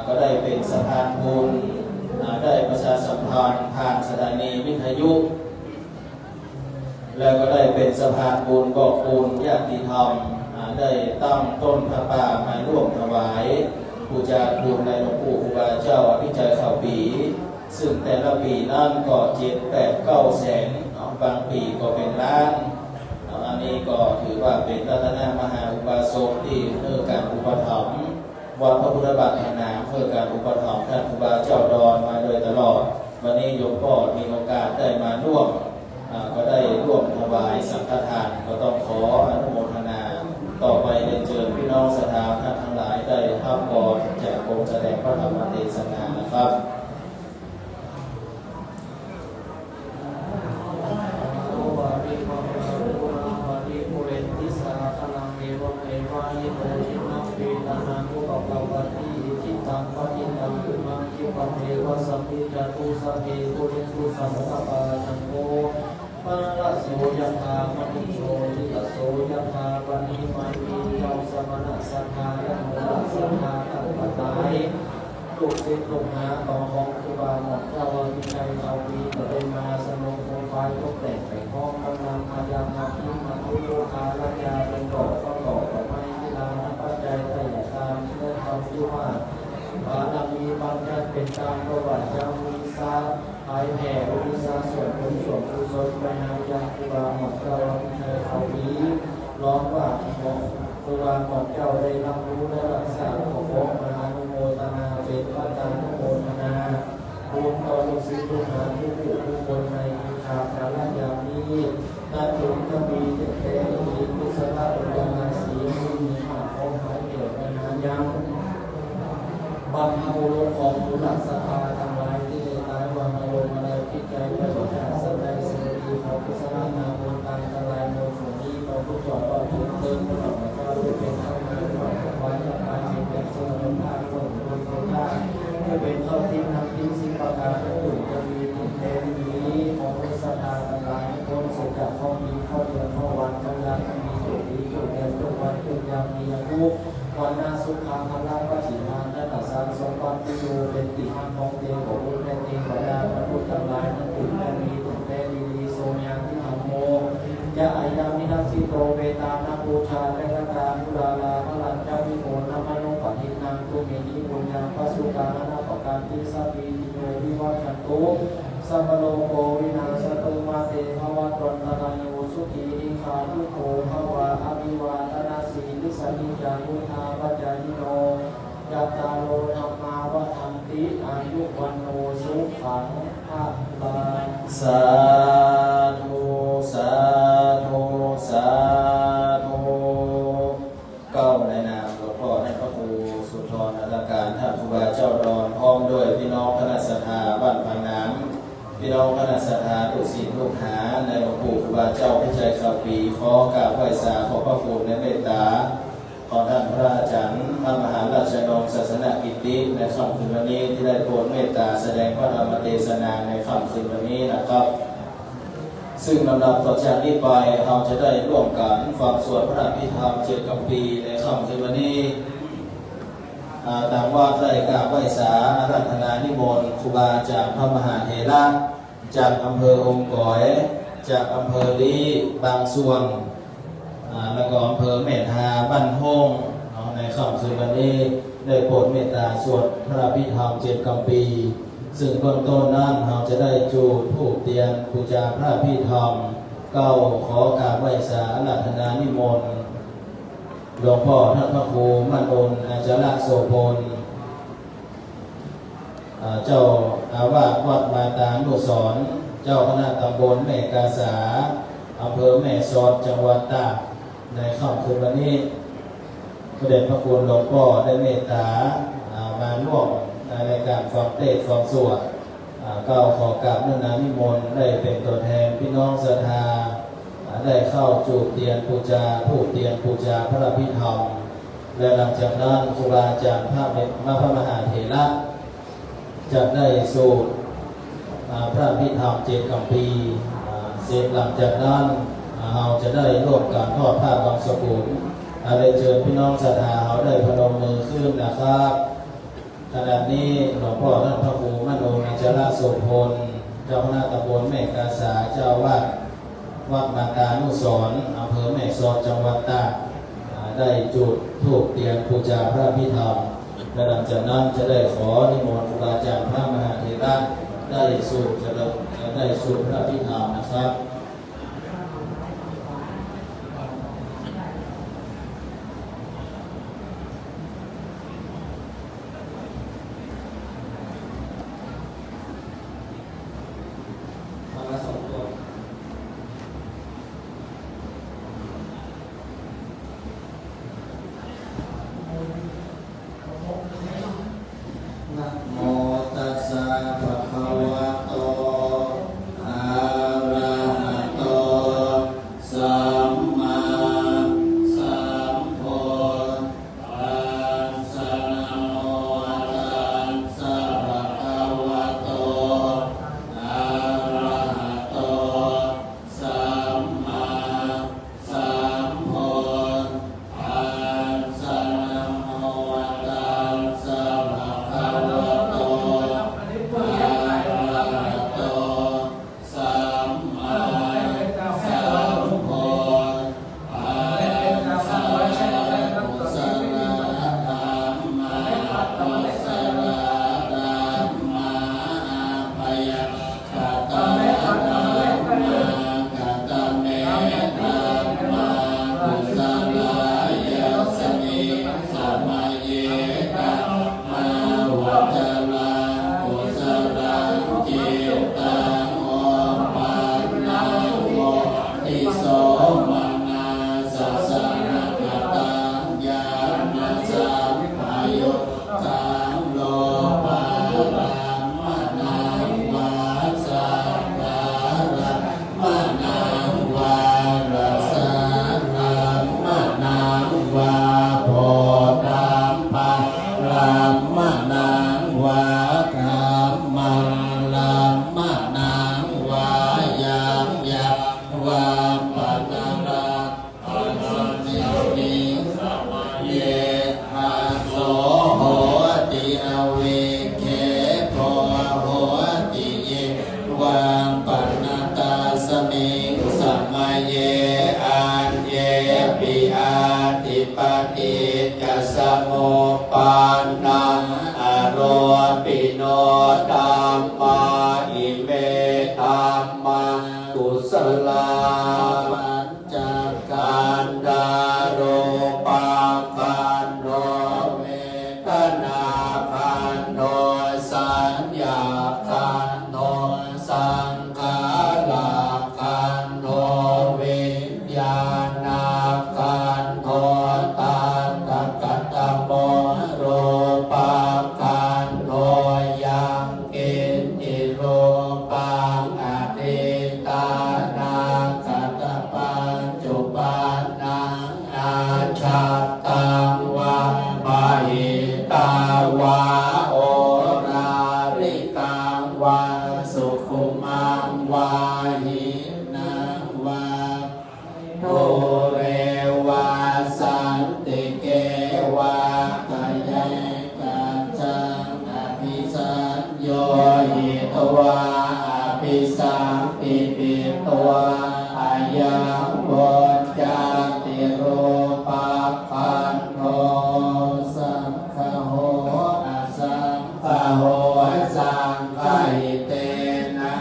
ก็ได้เป็นสะพานบุญได้ประชาสัมพันธ์ผ่านสถานีวิทยุแล้วก็ได้เป็นสะพานบุญบอกบุญญาติธรรมได้ตั้งต้นพระป่ามาร่วมถวายบูชาคุณในหลวงปู่ครูบาเจ้าอภิชัยข่าวปีซึ่งแต่ละปีนั้นก็7-8-9 แสนบางปีก็เป็นล้านอันนี้ก็ถือว่าเป็นรัตนมหาอุบาสกที่เพื่อการอุปถัมภ์วัดพระพุทธบาทผาหนามเพื่อการอุปถัมภ์ท่านครูบาเจ้าดอนมาโดยตลอดวันนี้โยมพ่อมีโอกาสได้มาร่วมก็ได้ร่วมถวายสังฆทานก็ต้องขออนุโมทนาต่อไปได้เชิญพี่น้องศรัทธาท่านทั้งหลายได้รับพรจากองค์แสดงพระธรรมเทศนานะครับสัมภิจตุสัพเพปุเรตุสังฆปาจันโตปะระโสยถามณิโสติตโสยถาปณิมานีเจ้าสมณะสัทธายะโมระสัทธาตัปตายลูกศิษย์ลูกหาต่อของครูบาหมดเจ้าวิชัยเอาวีก็ได้มาสนุกโคมไฟตกแต่งไปห้องกำลังพยามมาพิมาทุโลคาลยาเป็นดอกก็ดอกดอกไม้ที่ลานับปัจจัยแต่ตามเรื่องความที่ว่าบารมีบางท่านเป็นการประวัติยังมีซาหายแผ่วิสาส่วนบุญส่วนกุศลไปหายังครูบาหมดเจ้าวิชัยเอาวีร้องว่าครูบาหมดเจ้าได้รับรู้และรักษาของพระมหานุโมทนาเป็นพระตานุโมทนาบุญต่อลูกศิษย์ลูกหาผู้ผู้ทุกคนในวิชาการละยามนี้นาจุนจะมีเด็กแต่มีกุศลบุญญาสีมีมากของหายเกิดในนานยังบรรพบุรุษของบุรุษสภาทั้งหลายที่ได้ตายวันอารมณ์อะไรพิจัยประโยชน์จากสัตว์ใดสิ่งดีของกุศลนาบุญตายทลายโมถุนี้เราผู้จอดว่าถึงเติมตลอดมาก็ได้เป็นข้าวงานวันวันจะตายเป็นแบบสมบูรณ์ภาพคนคนคนได้จะเป็นข้าวทิ้งน้ำทิ้งสิ่งประการและถูกจะมีทิ้งเทนี้ของกุศลนาทั้งหลายคนสุขจากข้อมีข้อเดือนข้อวันกำลังมีจุดดีจุดเด่นทุกวันจุดยามมีอายุวันนาสุขาพลาปฏิภาณนัตสารสมบัติโยเป็นติหังของเทวโอเทเทวดาพระพุทธลายนักบุญและมีตุเตดีดีโสยังที่หังโมยะอายามินาสิโตเวตานาบูชาและกตานุราลาพลังเจ้าวิโมนามนุปฏินังตุเมนิปุญญาปัสสุการนาปการทิสัพพิโยวิวัชันตุสัมโลโกวินาสตุมาเตภวะตรณตายุสุขีอิขาทุโขภวะอภิวาทนาสีลิสนิจานุธาปัจจายิโนยัตตาโลธรรมาวะทันติอายุวันโนสุขังภะลังสาธุสาธุสาธุก้าวในนามหลวงพ่อท่านพระครูสุนทรอลการท่านครูบาเจ้าดอนพร้อม พี่น้องคณะสัตยาลูกศิษย์ลูกหาในหลวงปู่ครูบาเจ้าพิชัยข่าวปีขอกราบไหว้สาขอพระคุณและเมตตาของท่านพระอาจารย์พระมหาราชนงศาสนกิติในค่ำคืนวันนี้ที่ได้โปรดเมตตาแสดงพระธรรมเทศนาในค่ำคืนวันนี้นะครับซึ่งลำดับต่อจากนี้ไปเราจะได้ร่วมกันฟังสวดพระอภิธรรม7 กัมปีในค่ำคืนวันนี้ทางวัดได้กราบไหว้สาอาราธนานิมนต์ครูบาจากพระมหาเถระจากอำเภอองค์ก๋อยจากอำเภอลีบางส่วนแล้วก็อำเภอเมธาบ้านห้องในค่ำคืนวันนี้ได้โปรดเมตตาสวดพระอภิธรรม7 กัมปีซึ่งเบื้องต้นนั้นเราจะได้จูดธูปเทียนบูชาพระอภิธรรมเก้าขอกราบไหว้สาอาราธนานิมนต์หลวงพ่อท่านพระครูมั่นโอนอาจารย์โสพลเจ้าอาวาสวัดมาตานุสรณ์เจ้าคณะตำบลแม่กาสาอำเภอแม่สอดจังหวัดตากในค่ำคืนวันนี้พระเดชพระคุณหลวงพ่อได้เมตตามาร่วมในการฟังเทศน์ฟังสวดก็ขอกราบนิมนต์ได้เป็นตัวแทนพี่น้องศรัทธาได้เข้าจูบเทียนปูชาธูปเทียนปูชาพระอภิธรรมและหลังจากนั้นครูบาอาจารย์พระมหาเถระจะได้สูตรพระอภิธรรม7 กัมปีเสร็จหลังจากนั้นเราจะได้ร่วมการทอดผ้าบางสกุลได้เชิญพี่น้องศรัทธาเราได้พนมมือขึ้นนะครับขณะนี้หลวงพ่อท่านพระครูมั่นโอนอาจารย์โสพลเจ้าคณะตำบลแม่กาสาเจ้าวัดมาตานุสรณ์อำเภอแม่สอดจังหวัดตากได้จุดธูปเทียนบูชาพระอภิธรรมและหลังจากนั้นจะได้ขอนิมนต์ครูบาอาจารย์พระมหาเถระได้สูตรพระอภิธรรมนะครับนะโมตัสสะภะคะวะโตอะระหะโตสัมมาสัมพุทธัสสะนะโมตัสสะภะคะวะโตอะระหะโตสัมมาสัมพุทธัสสะนะโมตัสสะภะคะวะโตอะระหะโตสัมมาสัมพุทธัสสะกุศลธัมมากุศลธัมมาปยะคตาธัมมาคตเมธัมมากุศลยัสสมิสัมมาเยธัมมาวัจรังกุศลังจิตตังโอปันนังโมติโสมนาสัสสะกตังญาณสัมปยุตตังโลภะรัมมนังวาสังการังมนังวารัสสะรังมนังวาโพธัมปังรัมมนังวาธัมมังรัมมนังวายังยักวาปันนาปันนิมิสัมมาเยทัสโสโหติอเวเคโพโหติเยวาปันตาสมิงสัมมาเยอันเยปิอาติปติกัสสะโมปันนังอโรปิโนธัมมาอิเมธัมมังกุศลาปัญจกันดารโรปังคันโนเวทนาคันโนสัญญาคันโนสังขาราคันโนวิญญาณคันโนตันตกัตตโมโรปังคันโนยังเก หิตวาอภิสัมปิปิตวาอายังวัจจติโรปัปปันโนสังฆโหอสังฆโหสังฆหิเตนะ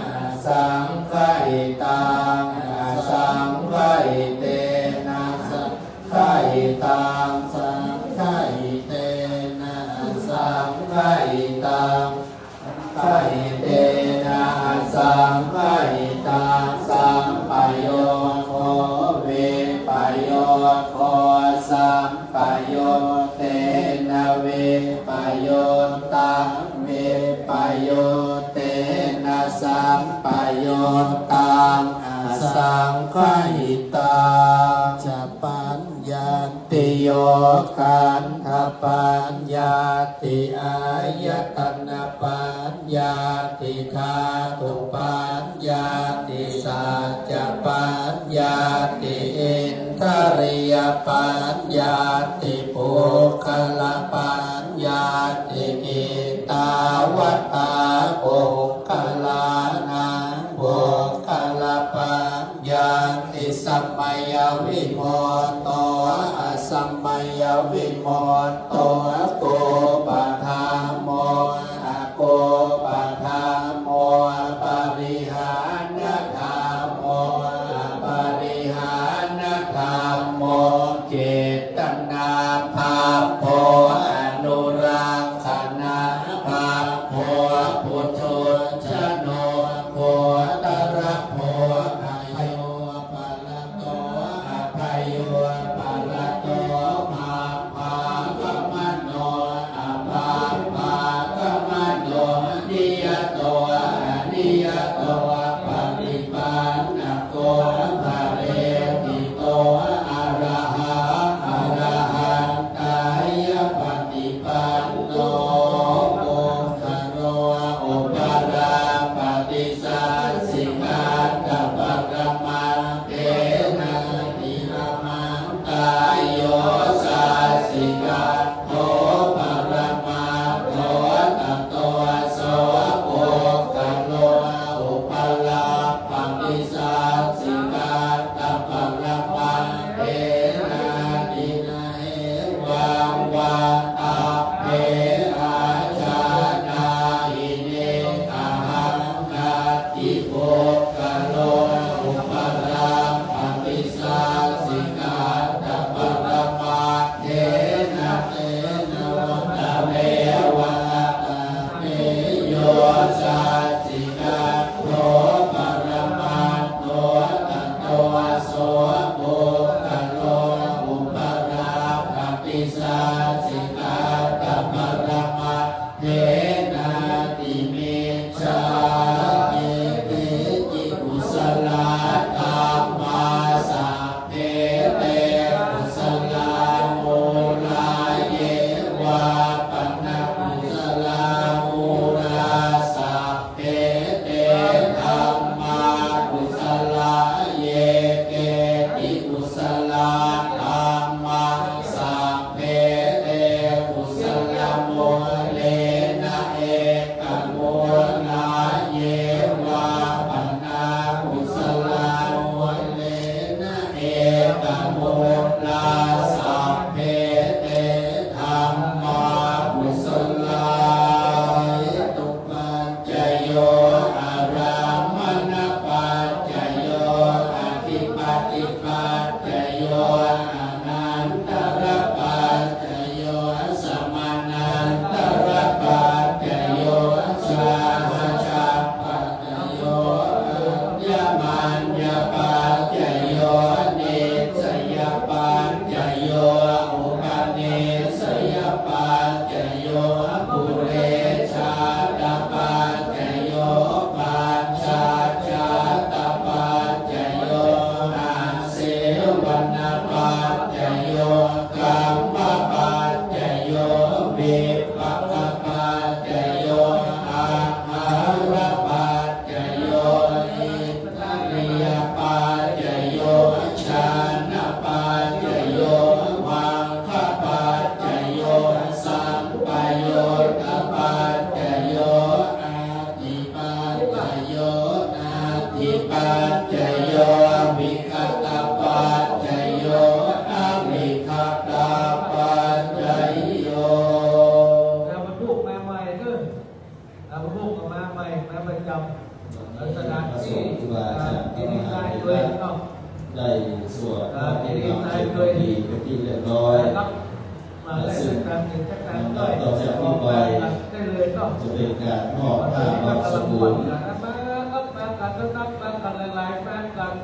สังฆหิตังสังฆหิเตนะสังฆหิตังสังฆหิเตนะสังฆหิตังฆหิเตนะสังฆหิตังสัมปโยโควิปโยโคสัมปโยเตนะวิปโยตังวิปโยเตนะสัมปโยตังสังฆหิตังจะปัญญาติโยขันธปัญญาติอายตนะปัญญาติธาตุปัญญาติสัจจปัญญาติอินทริยปัญญาติปุคละปัญญาติกิตาวัตตาปุคลานังปุคละปัญญาติสัมมัยวิโมตโตอสัมมัยวิโมตโตโกปะทาโมโกปะทาโมปริหานธรรมโมปริหานธรรมโมเจตนาภาโพอนุรักขณะภาโพพุทโธชโนโพตระโพอภัยโยปัลลโตอภัยโยปัลลโตภาภากมโนอภาภากมโนนิยโตนิยโตปฏิปันนโกภะเรติโตอะระหะอะระหันตายปฏิปันโนโมคโนอุปราปฏิสัสสิกาตปะกะมังเตนะติละมังกายโยสัสสิกาโตปะระมาโตตัตโตโสโภคโลอุปราปฏิสัสสิกาตปะระมาเตนะตินะเหวังวาตาเพอาชานาหิเนอาหังนาทิโภคโลอุปราปฏิสัสสิกาตปะระมาเตนะเตนะวัตเมวะตะเมโยสัสสิกาโตปะระมาโตตัตโตโสโภคโลอุปราปฏิสัสสิกาตปะระมาเตนะติเมชาเอติจิกุสลาธัมมาสัพเพเตกุสลามูลาเยวาปนะกุสลามูลาสัพเพ พระพุทธมาใหม่มาประจำสถานที่ที่ดีใจด้วยเนาะ ได้สวดที่ดีใจด้วยดีเป็นที่เรียบร้อยซึ่งต่อจากนี้ไปจะเป็นการมอบผ้าบางสกุล มากันนับมากันหลายๆมากัน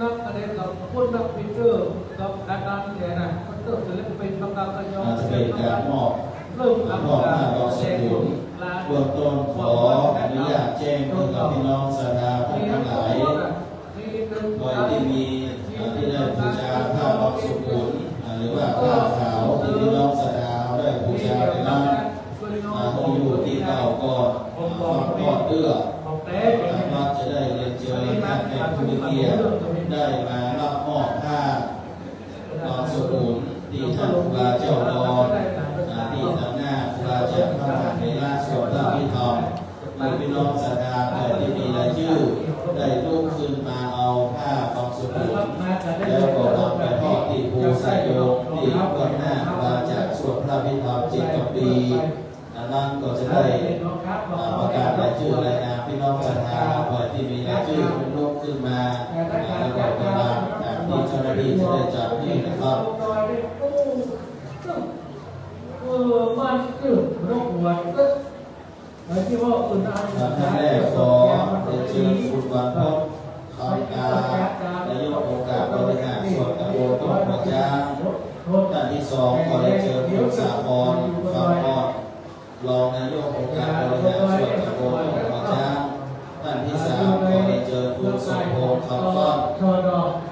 นับอะไรกับพูดนับพิเตอร์กับการเนี่ยนะพิเตอร์ศิลปินประกาศกันยอม จะเป็นการมอบผ้าบางสกุลเบื้องต้นขออนุญาตแจ้งให้กับพี่น้องศรัทธาท่านทั้งหลายโดยที่มีที่ได้บูชาผ้าบางสกุลหรือว่าผ้าขาวที่พี่น้องศรัทธาได้บูชาไปนั้นที่อยู่ที่เก่าก็ทอดเอื้อว่าจะได้เรียนเชิญท่านแขกผู้มีเกียรติได้มารับมอบผ้าบางสกุลที่ท่านครูบาเจ้าดอนที่ทำหน้าครูบาเจ้าพระมหาเถระสวดพระพิธรรมโดยพี่น้องศรัทธาที่มีรายชื่อได้ลุกขึ้นมาเอาผ้าบางสกุลแล้วก็นำไปทอดที่ภูสายโยมที่เบื้องหน้าครูบาเจ้าสวดพระพิธรรม7 ปีนั้นก็จะได้ประกาศรายชื่อรายนามพี่น้องศรัทธาที่มีรายชื่อลุกขึ้นมาแล้วก็ไปมาที่เจ้าหน้าที่จะได้จัดที่นะครับ มันคือโรคหัวก็ที่ว่าอื่นอะไร ท่านแรกขอเรียนเชิญคุณวันพบคำการนายกองค์การบริหารส่วนตำบลต้นหัวช้างท่านที่สองขอเรียนเชิญคุณสาครคำพอดรองนายกองค์การบริหารส่วนตำบลต้นหัวช้างท่านที่สามขอเรียนเชิญคุณสมพงษ์คำฟ้อน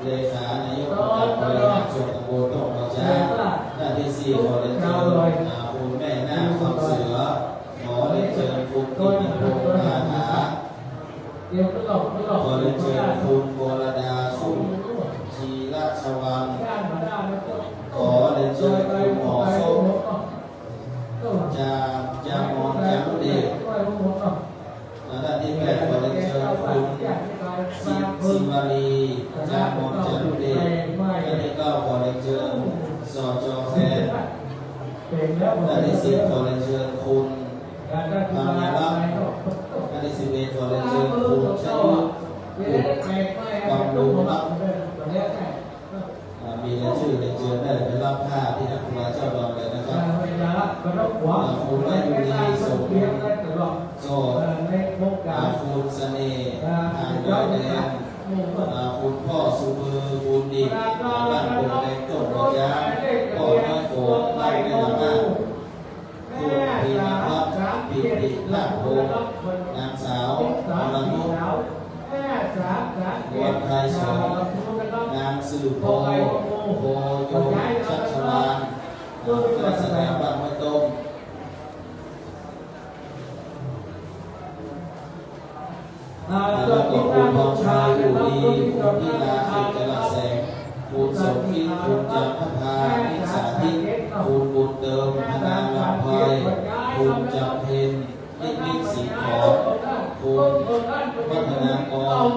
เลขานายกองค์การบริหารส่วนตำบลต้นหัวช้างท่านที่สี่ขอเรียนเชิญคุณแม่นาคคำเสือขอเรียนเชิญคุณกิติพงษ์นาถาขอเรียนเชิญคุณโบรดาสุชีราชวังขอเรียนเชิญคุณหมอส้มจามอนจามเดชท่านที่แปดขอเรียนเชิญคุณสิมาลีจามอนจามเดชท่านที่เก้าขอเรียนเชิญสจแฟนท่านที่สิบขอเรียนเชิญคุณธรรมรักษ์ท่านที่11ขอเรียนเชิญคุณชยุทธบำรุงรักมีรายชื่อเรียนเชิญได้ไปรับผ้าที่ท่านครูบาเจ้าดอนเลยนะครับคุณมายุรีสมโจคุณเสน่ห์ทางยอดแดงคุณพ่อสุมือบุญดีบ้านโป่งแดงต้นหัวช้างพ่อน้อยโขงไล่ได้ละมากคุณพีนพัฒน์ปิติลาภโภนางสาวอรนุชวันไทยสงนางสื่อโพโพโยชัชวานข้าราชการบ้านห้วยต้มแล้วก็คุณทองชายอยู่ดีคุณพิลาเอกลักษณ์แสงคุณสมคิดคุณจันทภานิสาธิตคุณบุญเติมพนางลำไพคุณจำเพ็ญนิมิตสีขอคุณวัฒนากร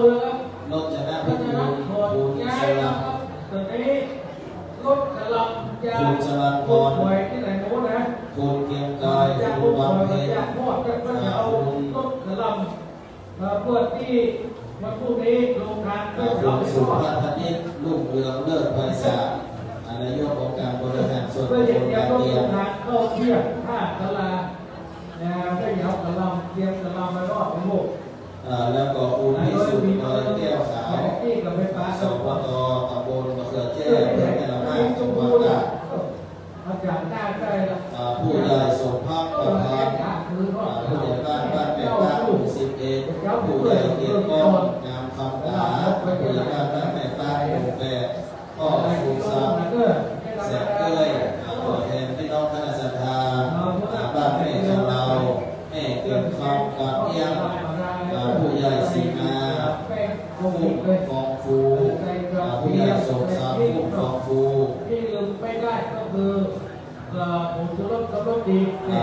นจนะพิบูลคุณสลับคุณสลับพรคุณเกียงกายคุณบำเพ็ญคุณ เพื่อที่วันพรุ่งนี้ลงทานก็จะ คุณสุภาพนิชลูกเรืองเลิศไพศาลนายกองค์การบริหารส่วน เพื่อ ตำบ จะ ล เตรีย ตาม เตียง ทานเข้าเที่ยงท่าตลาดก็เหยาตลาดเตรียมตลาดมารอบทั้งหมด แล้วก็คุณพิสุทธิ์แก้วขาว ที่กับไฟฟ้า สปตตำบลมะเขือแจ้เพื่อให้ละมากจังหวัดตาก อาจารย์ได้ได้ละ ผู้ใหญ่สมภาพประธานผู้ใหญ่บ้านแม่ตาหมู่11ผู้ใหญ่เกียรติก้องงามคำตาผู้ใหญ่บ้านแม่ตาหมู่8พ่อภูมิทรัพย์แสงเอ้ยตัวแทนพี่น้องคณะศรัทธาบ้านแม่ของเราแม่เกิดคำกับเอียงผู้ใหญ่สีมาผู้ฟองฟูผู้ใหญ่สมทรัพย์ผู้ฟองฟู ที่ลืมไม่ได้ก็คือผมจะรถดี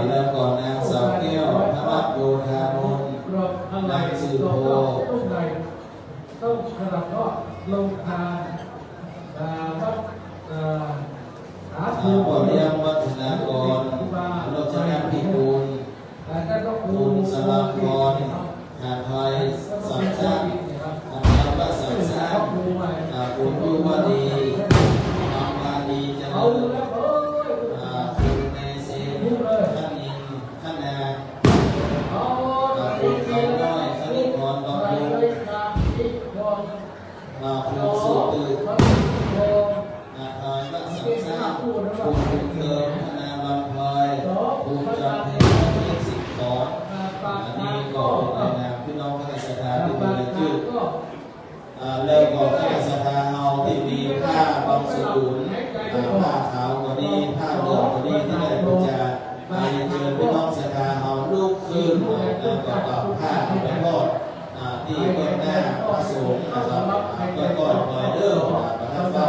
แล้วก่อนนางสาวแก้วธนโยธานนท์นางสื่อโพ ต้องขนาดก็ลงทานวัดหาภู บ่อเลี้ยงวัฒนากรรจนาพิบูล คุณสลับพรหาไทยสัมสร้างอันดับว่าสัมสร้างคุณยุวดีน้องวาดีเจริญคุณเนเซนขันอินขันนาคุณคำน้อยขณิพรดอกยูคุณสุตืออาทายวัดสัมสร้างคุณบุญเติมพนาลำพอยคุณจำเพลงสิบสองอันนี้ก็เป็นนามพี่น้องข้าราชการที่มีชื่อเริ่มก่อนข้าราชการเอาที่มีผ้าบางสกุลผ้าขาวก็ดีผ้าเหลืองก็ดีที่ได้บูชาเชิญพี่น้องศรัทธาเอาลูกขึ้นแล้วก็กับผ้าแล้วก็ที่เบื้องหน้าพระสงฆ์นะครับก็ก่อนปล่อยเด้อประทับก็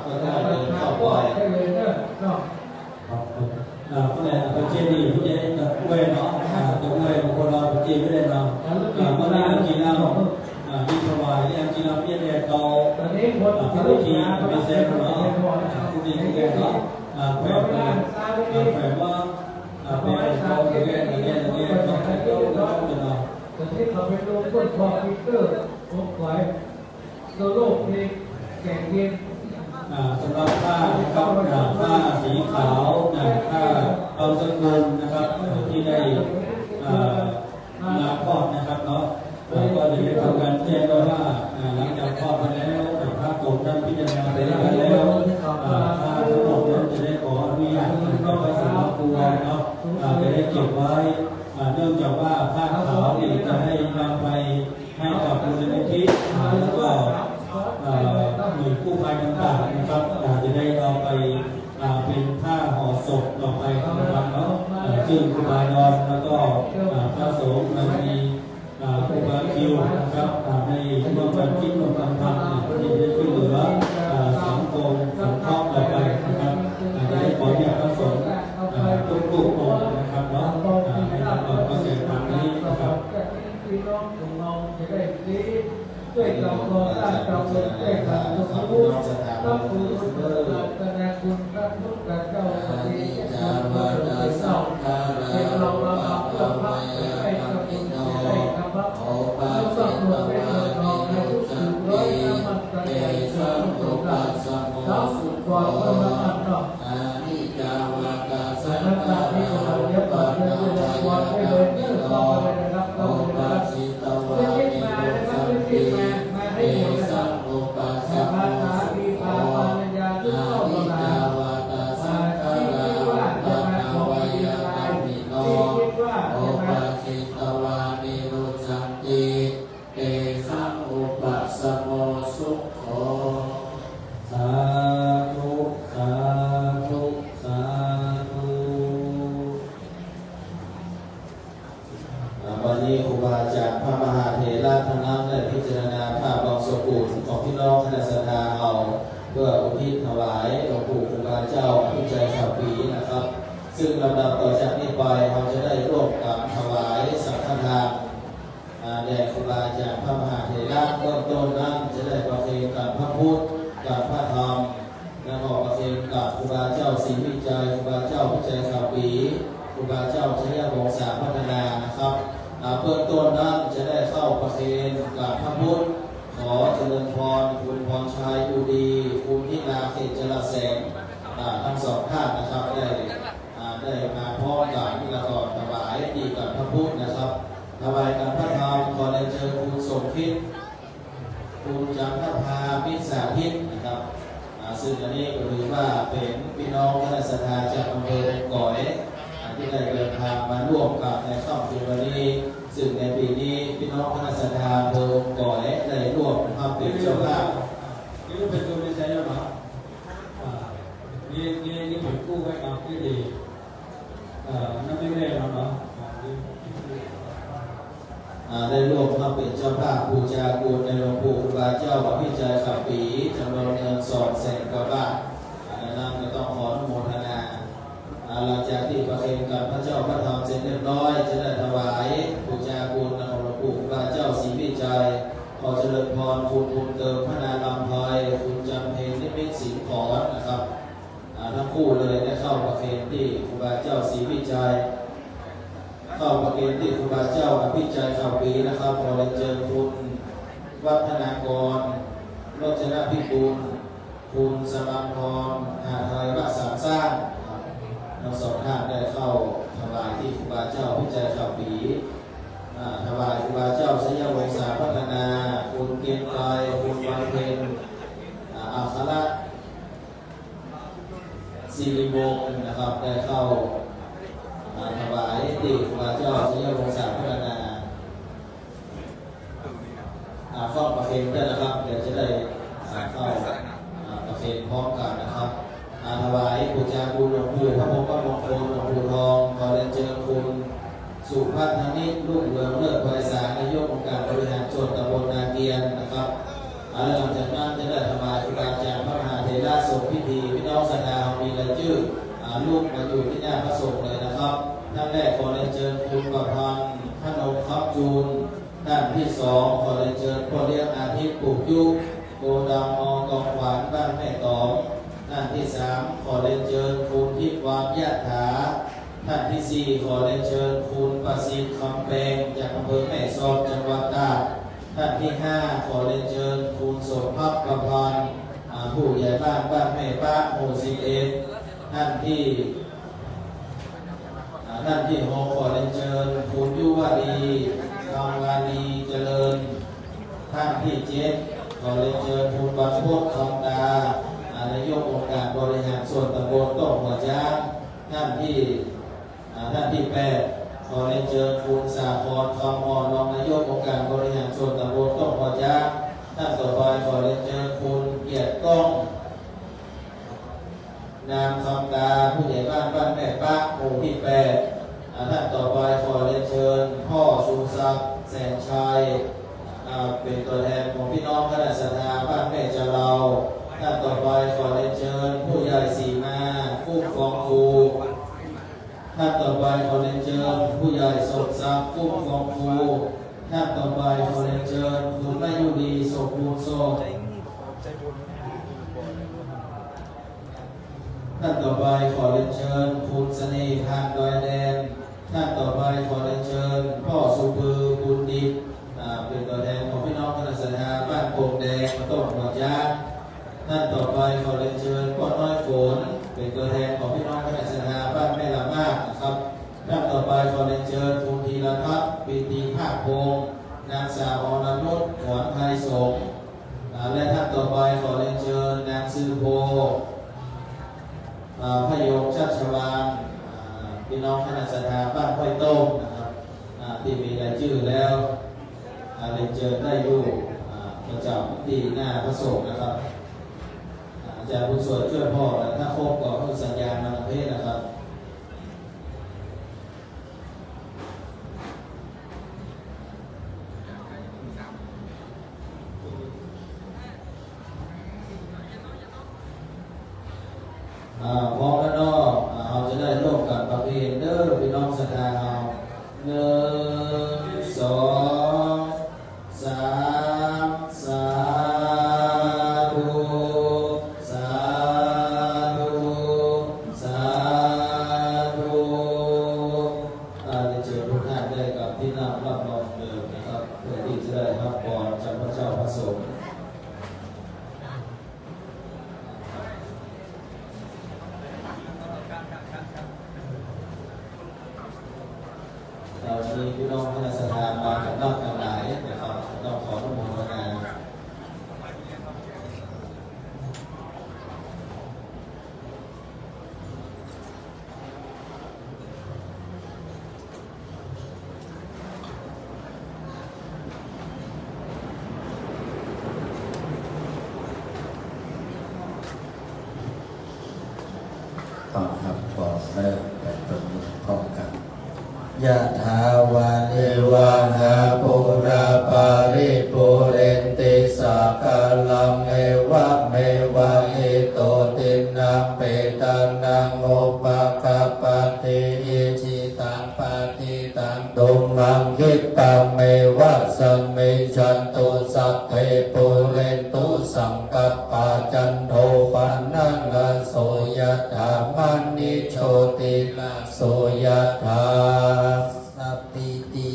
ก็ได้เดินเข้าปล่อยก็เลยไปเจดีย์ที่จะเว้ยเนาะจะเว้ยบางคนเราไปเจดีย์ไม่ได้เนาะเมื่อนั้นกินน้ำยิ่งถวายเนี่ยกินน้ำเพี้ยนเนี่ยเราพิธีไม่เสร็จเนาะผู้ดีผู้แก่เนาะแผ่ว่าเป็นเราแก่เนี่ยต้องให้เราเนาะแต่ที่เขาเป็นโลกต้นคอพิเตอร์โอ้ไหวตัวโลกนี้แก่เย็นสำหรับผ้านะครับผ้าสีขาวผ้าเอาสกุลนะครับที่ได้ลาคลอดนะครับเนาะก็จะได้ทำการแจ้งว่าหลังจากคลอดมาแล้วพระสงฆ์ท่านพิจารณาไปแล้วผ้าทั้งหมดนั้นจะได้ขออนุญาตก็ไปสำนักครูเนาะจะได้เก็บไว้เนื่องจากว่าผ้าขาวนี่จะให้นำไปให้กับมูลนิธิแล้วก็หน่วยกู้ภัยต่างๆนะครับจะได้เอาไปเป็นผ้าห่อศพต่อไปนะครับเนาะซึ่งครูบาดอนแล้วก็พระสงฆ์มันมีครูบาคิวนะครับให้ร่วมกันคิดร่วมกันทำที่จะช่วยเหลือสังคมสังเคราะห์ต่อไปนะครับจะได้ขอเนี่ยพระสงฆ์ทุกองค์นะครับเนาะให้ทำต่อไปในครั้งนี้นะครับพี่น้องของเราจะได้ดีช่วยเราต่อต้านเราช่วยกันทุกผู้ต้องผู้สุดยอดแสดงคุณพระพุทธเจ้าปฏิจจารวาจาสังฆาราเราเราเพื่อพระให้กับคุณให้กับพระโอปาจิตวานิรุสันติเตสัมปุปัสสโมสุขวาพระอัตตาอานิจาวากาสังฆาราปะนาวายกามิโนโอปาจิตวานิรุสันติเตสัมปุปัสสโมสุขวาอานิจาวากาสังฆาราปะนาวายกามิโนโอปาจิตวานิรุสันติเตสัมปุปัสสโมสุขโขสาธุสาธุสาธุวันนี้ครูบาอาจารย์พระมหาเถระทั้งนั้นได้พิจารณาภาพบางสกุลของพี่น้องคณะศรัทธาเอาเพื่ออุทิศถวายหลวงปู่ครูบาเจ้าผู้ใจข่าวปีนะครับซึ่งลำดับต่อจากนี้ไปเราจะได้ร่วมกับถวายสังฆทานแด่ครูบาอาจารย์พระมหาเถระเบื้องต้นนั้นจะได้ประเคนกับพระพุทธกับพระธรรมและก็ประเคนกับครูบาเจ้าศรีวิจัยครูบาเจ้าผู้ใจข่าวปีครูบาเจ้าชัยวงศาพัฒนานะครับเบื้องต้นนั้นจะได้เข้าประเคนกับพระพุทธขอเจริญพรคุณพรชัยอุดีคุณพินาเขตจรแสงทั้งสองท่านนะครับได้มาพร้อมกันแล้วก็ถวายดีกับพระพุทธนะครับถวายกับพระธรรมขอได้เจอคุณสมคิดคุณจันทภาพิสาพิษนะครับซึ่งอันนี้ก็ถือว่าเป็นพี่น้องคณะศรัทธาจากอำเภอก่อยที่ได้เดินทางมาร่วมกับในค่ำคืนวันนี้ซึ่งในปีนี้พี่น้องคณะศรัทธาอำเภอก่อยได้ร่วมมาเป็นเจ้าภาพนี่เป็นตัวในใจแล้วเหรอนี่ผมกู้ไว้เอาที่ดีนั่นไม่ได้หรอเนาะได้ร่วมมาเป็นเจ้าภาพบูชาคุณในหลวงปู่ครูบาเจ้าวัดพิจัยขับปีจำนวนเงิน200,000 กว่าบาทนั้นก็ต้องขออนุโมทนาหลังจากที่ประเคนกับพระเจ้าพระธรรมเสร็จเรียบร้อยจะได้ถวายบูชาคุณของหลวงปู่ครูบาเจ้าศรีวิจัยขอเจริญพรคุณบุญเติมพระนาลำพายคุณจำเพนนิมิตสิงห์ขอนนะครับทั้งคู่เลยได้เข้าประเคนที่ครูบาเจ้าศรีวิจัย เข้าประเกณฑ์ที่ครูบาเจ้าอภิจัยข่าวปีนะครับขอเรียนเชิญคุณวัฒนากรโรจนพิบูลคุณสมังพรหาไทยวัดสามสร้างทั้งสองท่านได้เข้าถวายที่ครูบาเจ้าอภิจัยข่าวปีถวายครูบาเจ้าสยามวงศาพัฒนาคุณเกียรติไกรคุณวันเพ็ญอัครศิริวงศ์นะครับได้เข้าถวายที่ครูบาเจ้าสยามวงศาพัฒนาฟ้องประเคนได้นะครับเดี๋ยวจะได้เข้าประเคนพร้อมกันนะครับถวายบูชาคุณหลวงปู่พระพรหมมงคลหลวงปู่ทองขอเรียนเชิญคุณสุภาพธนิตรุ่งเรืองเลิศไพศาลนายกองค์การบริหารส่วนตำบลนาเกียนนะครับหลังจากนั้นจะได้ถวายครูบาอาจารย์พระมหาเถระสงฆ์พิธีพี่น้องศรัทธามีรายชื่อลูกมาอยู่ที่หน้าพระสงฆ์เลยนะครับท่านแรกขอเรียนเชิญคุณประพันธ์พนมคับจูนท่านที่สองขอเรียนเชิญพ่อเลี้ยงอาทิตย์ปลูกยุกโกดังมอกองขวานบ้านแม่ตองท่านที่สามขอเรียนเชิญคุณทิพย์วามยะถาท่านที่สี่ขอเรียนเชิญคุณประสิทธิ์คำแปงจากอำเภอแม่สอดจังหวัดตากท่านที่ห้าขอเรียนเชิญคุณโสภาพประพันธ์ผู้ใหญ่บ้านบ้านแม่ป้าหมู่11ท่านที่หกขอเรียนเชิญคุณยุวดีคำวานีเจริญท่านที่เจ็ดขอเรียนเชิญคุณบรรพตคำตานายกองค์การบริหารส่วนตำบลโต้งหัวช้างท่านที่แปดขอเรียนเชิญคุณสาครคำอ่อนรองนายกองค์การบริหารส่วนตำบลโต้งหัวช้างท่านต่อไปขอเรียนเชิญคุณเกียรติก้องนามคำตาผู้ใหญ่บ้านบ้านแม่ป้าหมู่ที่แปดท่านต่อไปขอเรียนเชิญพ่อชูศักดิ์แสนชัยเป็นตัวแทนของพี่น้องคณะศรัทธาบ้านแม่จะเราท่านต่อไปขอเรียนเชิญผู้ใหญ่สีมาผู้กองครูท่านต่อไปขอเรียนเชิญผู้ใหญ่สมศักดิ์ผู้กองครูท่านต่อไปขอเรียนเชิญคุณมายุรีสมบูรณ์โซท่านต่อไปขอเรียนเชิญคุณเสน่ห์ทางดอยแดนท่านต่อไปขอเรียนเชิญพ่อสุพือบุญดิบเป็นตัวแทนของพี่น้องคณะศรัทธาบ้านโป่งแดงต้นหัวช้างท่านต่อไปขอเรียนเชิญพ่อน้อยฝนเป็นตัวแทนของพี่น้องคณะศรัทธาบ้านแม่ละมากนะครับท่านต่อไปขอเรียนเชิญคุณธีรพัฒน์ปิติภาคพงศ์นางสาวอรนุชหวนไทยสงฆ์และท่านต่อไปขอเรียนเชิญนางซือโพพยงชัชวานพี่น้องคณะศรัทธาบ้านห้วยต้มนะครับที่มีรายชื่อแล้วเรียนเชิญได้อยู่ประจำที่หน้าพระสงฆ์นะครับอาจารย์ผู้สวดช่วยพ่อและถ้าครบก็ผู้สัญญาณนำเพศนะครับพร้อมแล้วเนาะเราจะได้ร่วมกันประเพณีเด้อพี่น้องศรัทธาเรา1 2 3สาธุสาธุสาธุได้เจอทุกท่านได้กับที่นั่งรับรองเดิมนะครับเพื่อที่จะได้รับพรจากพระเจ้าพระสงฆ์มีพี่น้องคณะศรัทธามากับนักกันหลายนะครับต้องขออนุโมทนาต่อครับขอเริ่มแบบตรงนี้พร้อมกัน ยะถาวานิวาหาปุราปาริปุเรนติสากาลังเอวะเมวะอิโตตินังเปตังนังโอปะกะปะติอิจิตังปะติตังตุมังคิปังเมวะสัมมิชันตุสัพเพปุเรนตุสังกัปปะจันโทปนังกโสยะถามันิโชติลาโสยะถาสัพ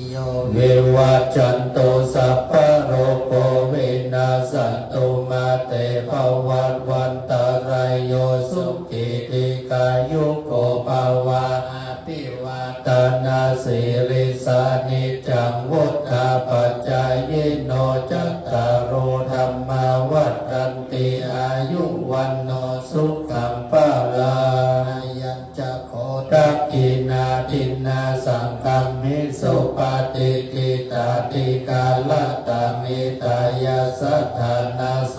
โย เววัจจันตุสัพพะโรโควินาศตุมาเตภวัตวันตรายโยสุขิติกายุโกภวะอาภิวาตนาสิริสานิจังวุฒาปัจจายโนจัตตารโอธรรมาวัฏฏันติอายุวันโนสุขังภะลัง อายัญจะโค ทักกินาทินนาสังกัมมิสุปฏิกิตาติกาลตามิตายาสัทธานาโส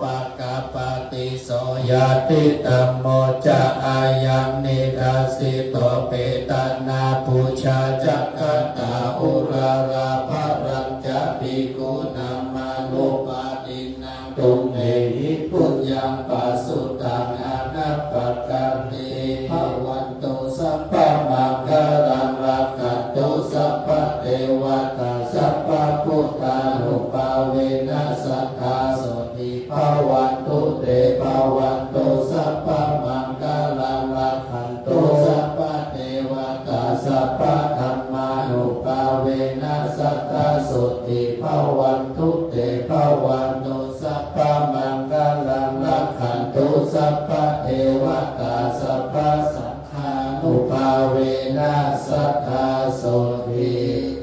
ปะกะปฏิโสยติตัมโมจะอายังนิราสิโตเปตานาปุชาจักขตาอุราราภรัญจะภิกขุนามานุปาตินังตุเมหิปุญญังปัสสุตังอนัปปะกันติภวันตุสัพพะมังคลังรักขันตุสัพพะเทวตาสัพพะพุทธานุภาเวนัสสัทธาโสติภวันตุเตภวันตุสัพพะมังคลังรักขันตุสัพพะเทวตาสัพพะธัมมานุภาเวนัสสัทธาโสติภวันตุเตภวันตุสัพพะมังคลังรักขันตุสัพพะเทวตาสัพพะสังฆานุภาเวนัสสัทธาโสติ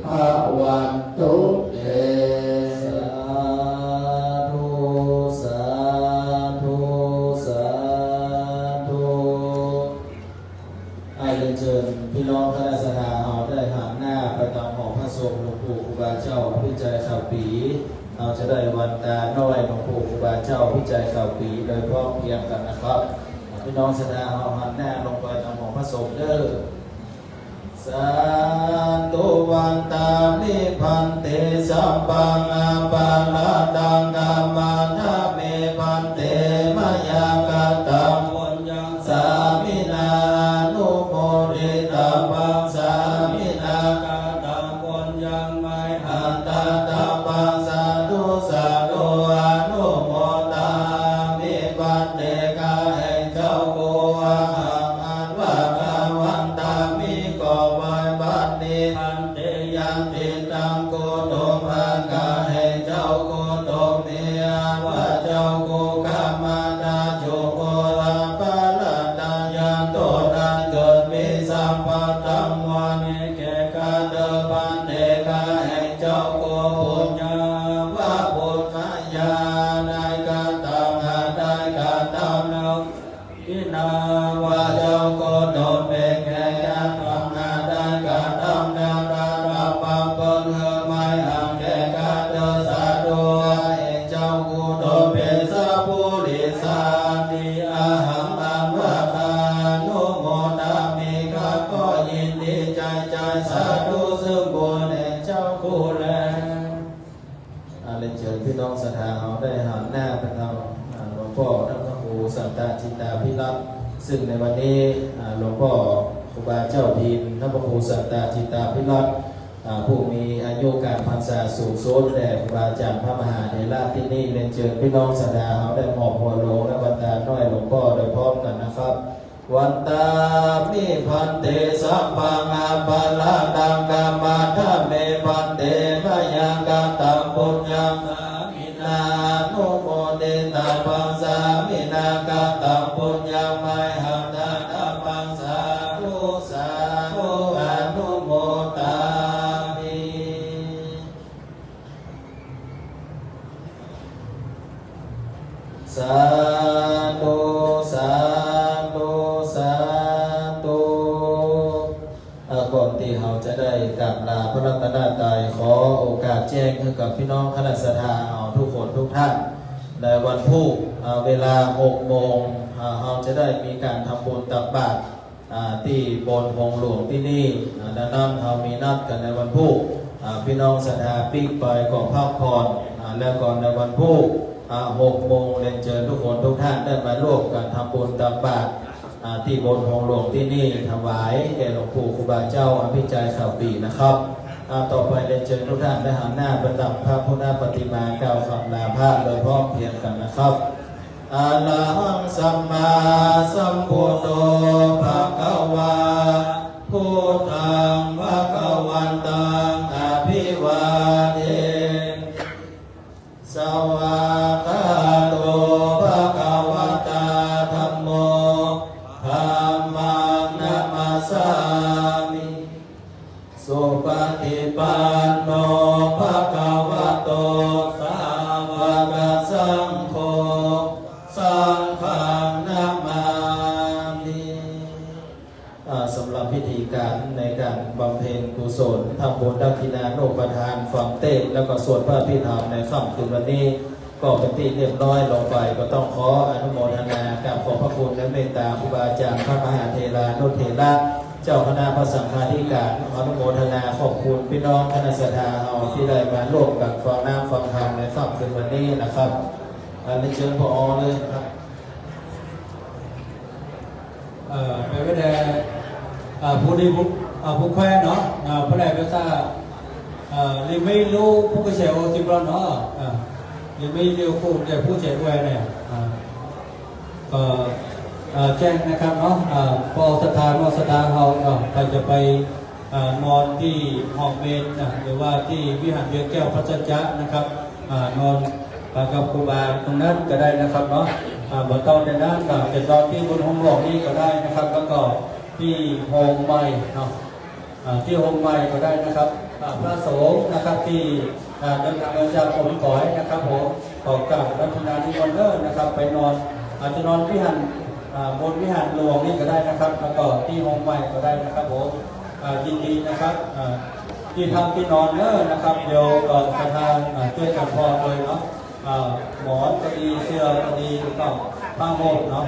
ภวันตุเต สาธุสาธุสาธุเรียนเชิญพี่น้องคณะสัตยาเอาได้หันหน้าไปตามหอพระทรงหลวงปู่ครูบาเจ้าพิจัยข่าวปีเราจะได้วันตาน้อยหลวงปู่ครูบาเจ้าพิจัยข่าวปีโดยพร้อมเพรียงกันนะครับพี่น้องสัตยาเอาหันหน้าลงไปตามหอพระทรงเด้อสันตุวันตามิพันเตสัมปังอาปาลาดังกามานาเมพันเตมายากาตังปุญญังสามินานุโมริตังปังสามินากาตังปุญญังไมหันตาตังปังสาธุสาธุอนุโมตามิปันเตกาแห่งเจ้าโกอาหังอันว่ากาวันตามิก่อไว้บัดนี้อันเตยังติตังโกโตภากาให้เจ้าโกโตเมียว่าเจ้าโกกามาตาโจโกลาปะละตายันโตนันเกิดมีสัมปตังวันแก่กาเดบันเดกาให้เจ้าโกปุญญาว่าปุญญาได้กาตังหาได้กาตังนักอินาว่าเจ้าโกโตเป็นแก่กาตังหาได้กาตังนักราราปังเปิงเฮไม่ห่างแก่กาเดสาธุให้เจ้าโกโตเป็นสัพพุริสาติอาหังอังวะคานุโมทามิข้าก็ยินดีใจสาธุซึ่งบุญแห่งเจ้าผู้แลเรียนเชิญพี่น้องศรัทธาเอาได้หันหน้าไปทางหลวงพ่อท่านพระครูสันตจิตตาภิรัตน์ซึ่งในวันนี้หลวงพ่อครูบาเจ้าพิมพ์ท่านพระครูสันตจิตตาภิรัตน์ผู้มีอายุการพรรษาสูงสุดแด่ครูบาอาจารย์พระมหาเถระที่นี่เรียนเชิญพี่น้องศรัทธาเอาได้หมอบหัวโลงและบรรดาน้อยหลวงพ่อโดยพร้อมกันนะครับวันตามิพันเตสัมปังอาปาลาดังกามาทาเมพันเตมายากาตังปุญญังสามินานุโมเดตาปังสามินากาตังปุญญังไมหังตาตาปังสาธุสาธุอนุโมตามิสาธุสาธุสาธุก่อนที่เราจะได้กราบลาพระรัตนตรัยขอโอกาสแจ้งให้กับพี่น้องคณะสัตยาทุกคนทุกท่านในวันพุธเวลา 6 โมงเราจะได้มีการทำบุญตักบาตรที่บนองค์หลวงที่นี่ดังนั้นเรามีนัดกันในวันพุธพี่น้องสัตยาปีกไปก่อพักผ่อนแล้วก่อนในวันพุธ6 โมงเรียนเชิญทุกคนทุกท่านได้มาร่วมกันทำบุญตักบาตรที่บนองค์หลวงที่นี่ถวายแก่หลวงปู่ครูบาเจ้าอภิจัยข่าวปีนะครับต่อไปเรียนเชิญทุกท่านได้หันหน้าประดับพระพุทธปฏิมากล่าวคำลาพระโดยพร้อมเพรียงกันนะครับอะระหังสัมมาสัมพุทโธภะคะวาพุทธังภะคะวันตัง ภิวาเทสวากาโตภะคะวะตาธัมโมธัมมังนัมมัสสามิสุปฏิปันโนภะคะวะโตสาวกสังโฆสังฆังนัมมามิสำหรับพิธีการในการบำเพ็ญกุศลทำบุญดักขินาโนปทานฝังเต้แล้วก็สวดพระพิธรรมในค่ำคืนวันนี้ก็เป็นที่เรียบร้อยลงไปก็ต้องขออนุโมทนากับขอบพระคุณและเมตตาครูบาอาจารย์พระมหาเถรานุเถระเจ้าคณะพระสังฆาธิการอนุโมทนาขอบคุณพี่น้องคณะสัตยาเอาที่ได้มาร่วมกันฟังน้ำฟังธรรมในค่ำคืนวันนี้นะครับอันนี้เชิญพอเลยครับไปไม่ได้ผู้ดีผู้แควเนาะผู้ใดก็ทราบลิไม่รู้ผู้กระเฉวจิบลเนาะลิไม่เรียวผู้แต่ผู้เฉวเนี่ยก็แจ้งนะครับเนาะพอสถานว่าสถานเราใครจะไปนอนที่ห้องเมนหรือว่าที่วิหารเวียงแก้วพระจันทร์นะครับนอนกับครูบาตรงนั้นก็ได้นะครับเนาะบนโต๊ะในนั้นจะนอนที่บนห้องหลวงนี้ก็ได้นะครับแล้วก็ที่โฮมใหม่เนาะที่โฮมใหม่ก็ได้นะครับพระสงฆ์นะครับที่เดินทางมาจากผมก่อยนะครับผมขอกราบรัตนาธิมนต์นะครับไปนอนอาจจะนอนวิหารบนวิหารหลวงนี่ก็ได้นะครับแล้วก็ที่โฮมใหม่ก็ได้นะครับผมยินดีนะครับที่ทำที่นอนนะครับเดี๋ยวประธานช่วยกันพอเลยเนาะหมอนก็ดีเสื้อก็ดีแล้วก็ผ้าห่มเนาะ